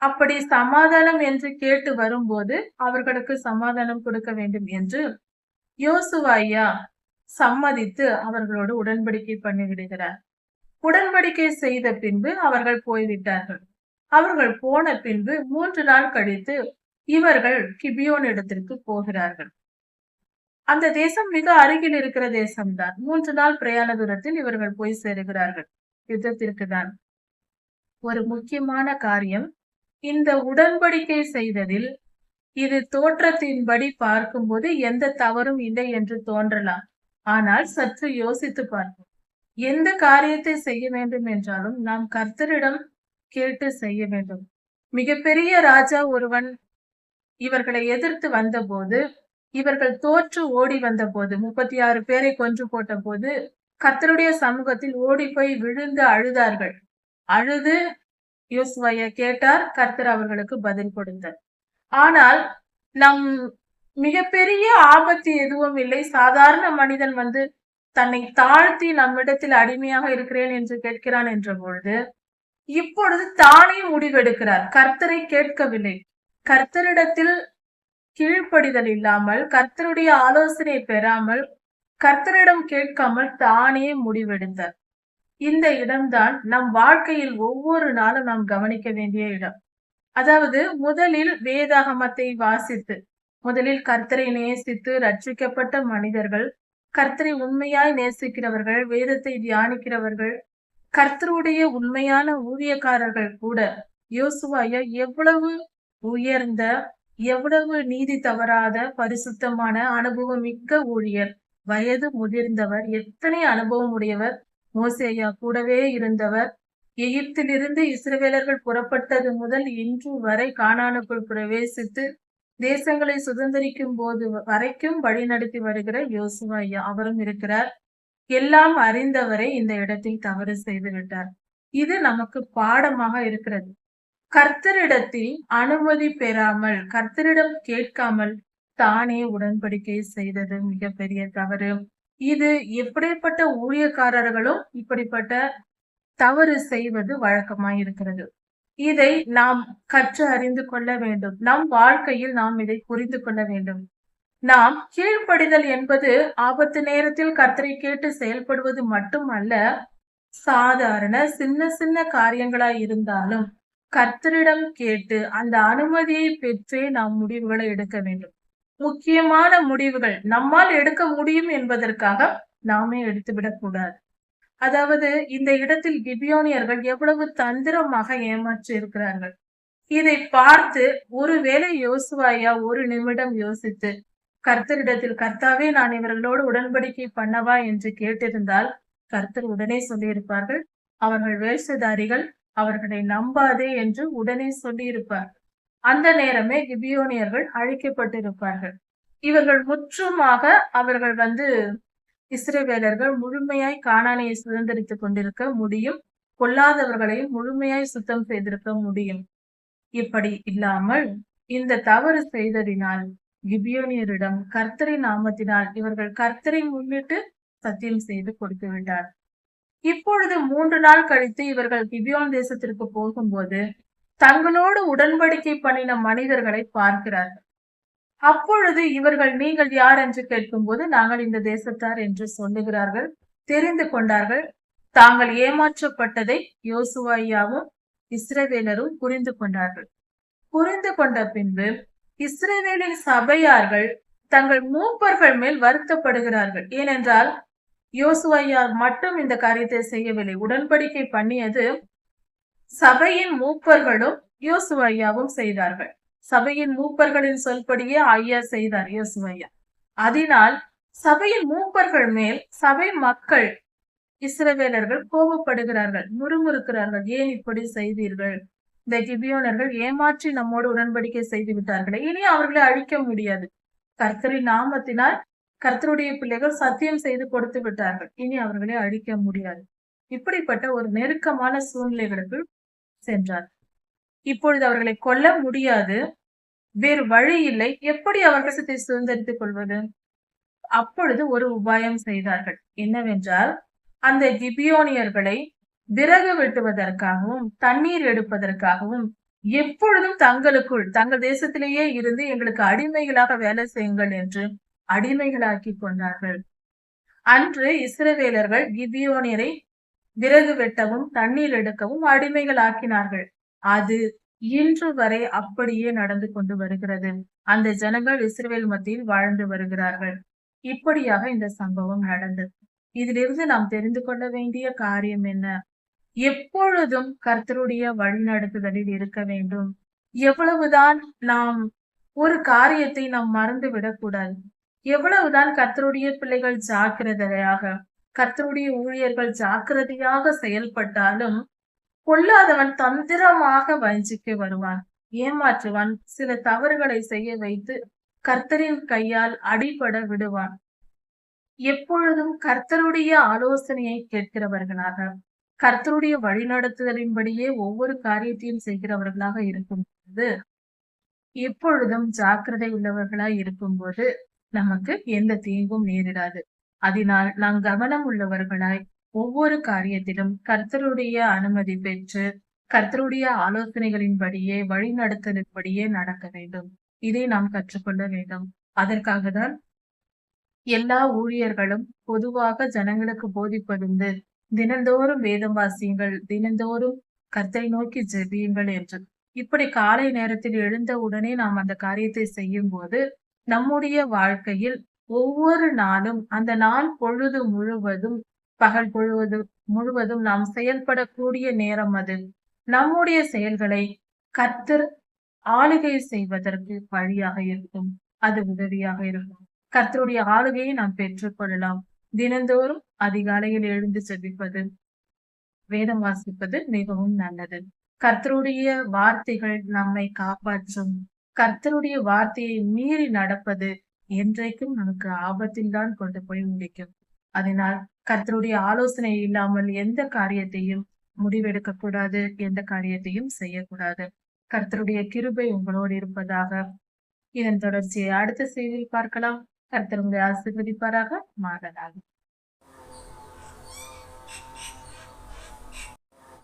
அப்படி சமாதானம் என்று கேட்டு வரும்போது அவர்களுக்கு சமாதானம் கொடுக்க வேண்டும் என்று யோசுவா சம்மதித்து அவர்களோடு உடன்படிக்கை பண்ணிவிடுகிறார். உடன்படிக்கை செய்த பின்பு அவர்கள் போய்விட்டார்கள். அவர்கள் போன பின்பு 3 நாள் கழித்து இவர்கள் கிபியோன் இடத்திற்கு போகிறார்கள். அந்த தேசம் மிக அருகில் இருக்கிற தேசம்தான். 3 நாள் பிரயாண தூரத்தில் இவர்கள் போய் சேருகிறார்கள் யுத்தத்திற்கு தான். ஒரு முக்கியமான காரியம். இந்த உடன்படிக்கை செய்ததில் இது தோற்றத்தின்படி பார்க்கும்போது எந்த தவறும் இல்லை என்று தோன்றலாம். ஆனால் சற்று யோசித்து பார்ப்போம். எந்த காரியத்தை செய்ய வேண்டும் என்றாலும் நாம் கர்த்தரிடம் கேட்டு செய்ய வேண்டும். மிகப்பெரிய ராஜா ஒருவன் இவர்களை எதிர்த்து வந்தபோது, இவர்கள் தோற்று ஓடி வந்தபோது, 36 பேரை கொன்று போட்டபோது, கர்த்தருடைய சமூகத்தில் ஓடிப்போய் விழுந்து அழுதார்கள். அழுது யோசுவாயா கேட்டார், கர்த்தர் அவர்களுக்கு பதில் கொடுத்தார். ஆனால் நம் மிகப்பெரிய ஆபத்து எதுவும் இல்லை. சாதாரண மனிதன் வந்து தன்னை தாழ்த்தி நம்மிடத்தில் அடிமையாக இருக்கிறேன் என்று கேட்கிறான் என்ற பொழுது, இப்பொழுது தானே முடிவெடுக்கிறார். கர்த்தரை கேட்கவில்லை. கர்த்தரிடத்தில் கீழ்ப்படிதல் இல்லாமல், கர்த்தருடைய ஆலோசனை பெறாமல், கர்த்தரிடம் கேட்காமல் தானே முடிவெடுத்தார். இந்த இடம்தான் நம் வாழ்க்கையில் ஒவ்வொரு நாளும் நாம் கவனிக்க வேண்டிய இடம். அதாவது முதலில் வேதாகமத்தை வாசித்து, முதலில் கர்த்தரை நேசித்து ரட்சிக்கப்பட்ட மனிதர்கள், கர்த்தரை உண்மையாய் நேசிக்கிறவர்கள், வேதத்தை தியானிக்கிறவர்கள், கர்த்தருடைய உண்மையான ஊழியக்காரர்கள் கூட யோசுவாயா எவ்வளவு உயர்ந்த, எவ்வளவு நீதி தவறாத, பரிசுத்தமான, அனுபவம் மிக்க ஊழியர், வயது முதிர்ந்தவர், எத்தனை அனுபவம் உடையவர். மோசேயா கூடவே இருந்தவர். எகிப்திலிருந்து இஸ்ரவேலர்கள் புறப்பட்டது முதல் இன்று வரை கானானுக்குள் பிரவேசித்து தேசங்களை சுதந்திரிக்கும் போது வரைக்கும் வழிநடத்தி வருகிற யோசுவா அவரும் இருக்கிறார். எல்லாம் அறிந்தவரை இந்த இடத்தில் தவறு செய்து விட்டார். இது நமக்கு பாடமாக இருக்கிறது. கர்த்தரிடத்தில் அனுமதி பெறாமல், கர்த்தரிடம் கேட்காமல் தானே உடன்படிக்கை செய்தது மிகப்பெரிய தவறு. இது எப்படிப்பட்ட ஊழியக்காரர்களும் இப்படிப்பட்ட தவறு செய்வது வழக்கமாய் இருக்கிறது. இதை நாம் கற்று அறிந்து கொள்ள வேண்டும். நம் வாழ்க்கையில் நாம் இதை புரிந்து கொள்ள வேண்டும். நாம் கீழ்ப்படிதல் என்பது ஆபத்து நேரத்தில் கர்த்தரை கேட்டு செயல்படுவது மட்டுமல்ல, சாதாரண சின்ன சின்ன காரியங்களாய் இருந்தாலும் கர்த்தரிடம் கேட்டு அந்த அனுமதியை பெற்றே நாம் முடிவுகளை எடுக்க வேண்டும். முக்கியமான முடிவுகள் நம்மால் எடுக்க முடியும் என்பதற்காக நாமே எடுத்துவிடக் கூடாது. அதாவது இந்த இடத்தில் கிபியோனியர்கள் எவ்வளவு தந்திரமாக ஏமாற்றி இருக்கிறார்கள். இதை பார்த்து ஒருவேளை யோசுவாயா ஒரு நிமிடம் யோசித்து கர்த்தரிடத்தில், கர்த்தாவே நான் இவர்களோடு உடன்படிக்கை பண்ணவா என்று கேட்டிருந்தால் கர்த்தர் உடனே சொல்லியிருப்பார்கள், அவர்கள் வேஷதாரிகள், அவர்களை நம்பாதே என்று உடனே சொல்லியிருப்பார். அந்த நேரமே கிபியோனியர்கள் அழிக்கப்பட்டிருப்பார்கள். இவர்கள் முற்றுமாக அவர்கள் இஸ்ரவேலர்கள் முழுமையாய் கானானை சுதந்திரித்துக் கொண்டிருக்க முடியும். கொல்லாதவர்களையும் முழுமையாய் சுத்தம் செய்திருக்க முடியும். இப்படி இல்லாமல் இந்த தவறு செய்ததினால் கிபியோனியரிடம் கர்த்தரின் நாமத்தினால் இவர்கள் கர்த்தரை முன்னிட்டு சத்தியம் செய்து கொடுத்து விட்டார். இப்பொழுது 3 நாள் கழித்து இவர்கள் கிபியோன் தேசத்திற்கு போகும்போது தங்களோடு உடன்படிக்கை பண்ணின மனிதர்களை பார்க்கிறார்கள். அப்பொழுது இவர்கள், நீங்கள் யார் என்று கேட்கும்போது, நாங்கள் இந்த தேசத்தார் என்று சொல்லுகிறார்கள். தெரிந்து கொண்டார்கள். தாங்கள் ஏமாற்றப்பட்டதை யோசுவாயாவும் இஸ்ரவேலரும் புரிந்து கொண்டார்கள். புரிந்து கொண்ட பின்பு இஸ்ரவேலின் சபையார்கள் தங்கள் மூப்பர்கள் மேல் வருத்தப்படுகிறார்கள். ஏனென்றால் யோசுவாயா மட்டும் இந்த காரியத்தை செய்யவில்லை. உடன்படிக்கை பண்ணியது சபையின் மூப்பர்களும் யோசுவாயாவும் செய்தார்கள். சபையின் மூப்பர்களின் சொல்படியே ஐயா செய்தார் யோசுவாயா. அதனால் சபையின் மூப்பர்கள் மேல் சபை மக்கள், இஸ்ரவேலர்கள் கோபப்படுகிறார்கள், முறுமுறுக்கிறார்கள். ஏன் இப்படி செய்தீர்கள்? இந்த கிபியோனர்கள் ஏமாற்றி நம்மோடு உடன்படிக்கை செய்து விட்டார்களே, இனி அவர்களை அழிக்க முடியாது. கர்த்தரின் நாமத்தினால் கர்த்தருடைய பிள்ளைகள் சத்தியம் செய்து கொடுத்து விட்டார்கள், இனி அவர்களை அழிக்க முடியாது. இப்படிப்பட்ட ஒரு நெருக்கமான சூழ்நிலைகளுக்கு சென்றார். இப்பொழுது அவர்களை கொல்ல முடியாது, வேறு வழி இல்லை. எப்படி அவர்கள் சுதந்திரித்துக் கொள்வது? அப்பொழுது ஒரு உபாயம் செய்தார்கள். என்னவென்றால், அந்த கிபியோனியர்களை விறகு வெட்டுவதற்காகவும் தண்ணீர் எடுப்பதற்காகவும் எப்பொழுதும் தங்களுக்குள், தங்கள் தேசத்திலேயே இருந்து எங்களுக்கு அடிமைகளாக வேலை செய்யுங்கள் என்று அடிமைகளாக்கி கொண்டார்கள். அன்று இஸ்ரவேலர்கள் கிபியோனியரை விறகு வெட்டவும் தண்ணீர் எடுக்கவும் அடிமைகள் ஆக்கினார்கள். அது இன்று வரை அப்படியே நடந்து கொண்டு வருகிறது. அந்த ஜனங்கள் இஸ்ரவேல் மத்தியில் வாழ்ந்து வருகிறார்கள். இப்படியாக இந்த சம்பவம் நடந்தது. இதிலிருந்து நாம் தெரிந்து கொள்ள வேண்டிய காரியம் என்ன? எப்பொழுதும் கர்த்தருடைய வழிநடத்துதலில் இருக்க வேண்டும். எவ்வளவுதான் நாம் ஒரு காரியத்தை நாம் மறந்து விடக்கூடாது. எவ்வளவுதான் கர்த்தருடைய பிள்ளைகள் ஜாக்கிரதையாக, கர்த்தருடைய ஊழியர்கள் ஜாக்கிரதையாக செயல்பட்டாலும், பொல்லாதவன் தந்திரமாக வஞ்சிக்க வருவான், ஏமாற்றுவான், சில தவறுகளை செய்ய வைத்து கர்த்தரின் கையால் அடிபட விடுவான். எப்பொழுதும் கர்த்தருடைய ஆலோசனையை கேட்கிறவர்களாக, கர்த்தருடைய வழிநடத்துதலின்படியே ஒவ்வொரு காரியத்தையும் செய்கிறவர்களாக இருக்கும்போது, எப்பொழுதும் ஜாக்கிரதை உள்ளவர்களாய் இருக்கும்போது, நமக்கு எந்த தீங்கும் நேரிடாது. அதனால் நாம் கவனம் உள்ளவர்களாய் ஒவ்வொரு காரியத்திலும் கர்த்தருடைய அனுமதி பெற்று, கர்த்தருடைய ஆலோசனைகளின்படியே, வழிநடத்தலின்படியே நடக்க வேண்டும். இதை நாம் கற்றுக்கொள்ள வேண்டும். அதற்காக தான் எல்லா ஊழியர்களும் பொதுவாக ஜனங்களுக்கு போதிப்பதுண்டு. தினந்தோறும் வேதம் வாசியுங்கள், தினந்தோறும் கர்த்தரை நோக்கி ஜெபியுங்கள் என்று. இப்படி காலை நேரத்தில் எழுந்த உடனே நாம் அந்த காரியத்தை செய்யும்போது, நம்முடைய வாழ்க்கையில் ஒவ்வொரு நாளும் அந்த நாள் பொழுது முழுவதும், பகல் பொழுவது முழுவதும் நாம் செயல்படக்கூடிய நேரம் அது. நம்முடைய செயல்களை கர்த்தர் ஆளுகை செய்வதற்கு வழியாக இருக்கும். அது உதவியாக இருக்கும். கர்த்தருடைய ஆளுகையை நாம் பெற்றுக்கொள்ளலாம். தினந்தோறும் அதிகாலையில் எழுந்து ஜெபிப்பது, வேதம் வாசிப்பது மிகவும் நல்லது. கர்த்தருடைய வார்த்தைகள் நம்மை காப்பாற்றும். கர்த்தருடைய வார்த்தையை மீறி நடப்பது என்றைக்கும் நமக்கு ஆபத்தில் தான் கொண்டு போய் முடிக்கும். அதனால் கர்த்தருடைய ஆலோசனை இல்லாமல் எந்த காரியத்தையும் முடிவெடுக்க கூடாது, எந்த காரியத்தையும் செய்யக்கூடாது. கர்த்தருடைய கிருபை உங்களோடு இருப்பதாக. இதன் தொடர்ச்சியை அடுத்த செய்தியில் பார்க்கலாம். கர்த்தர் உங்களை ஆசீர்வதிப்பாராக. மாறலாம்.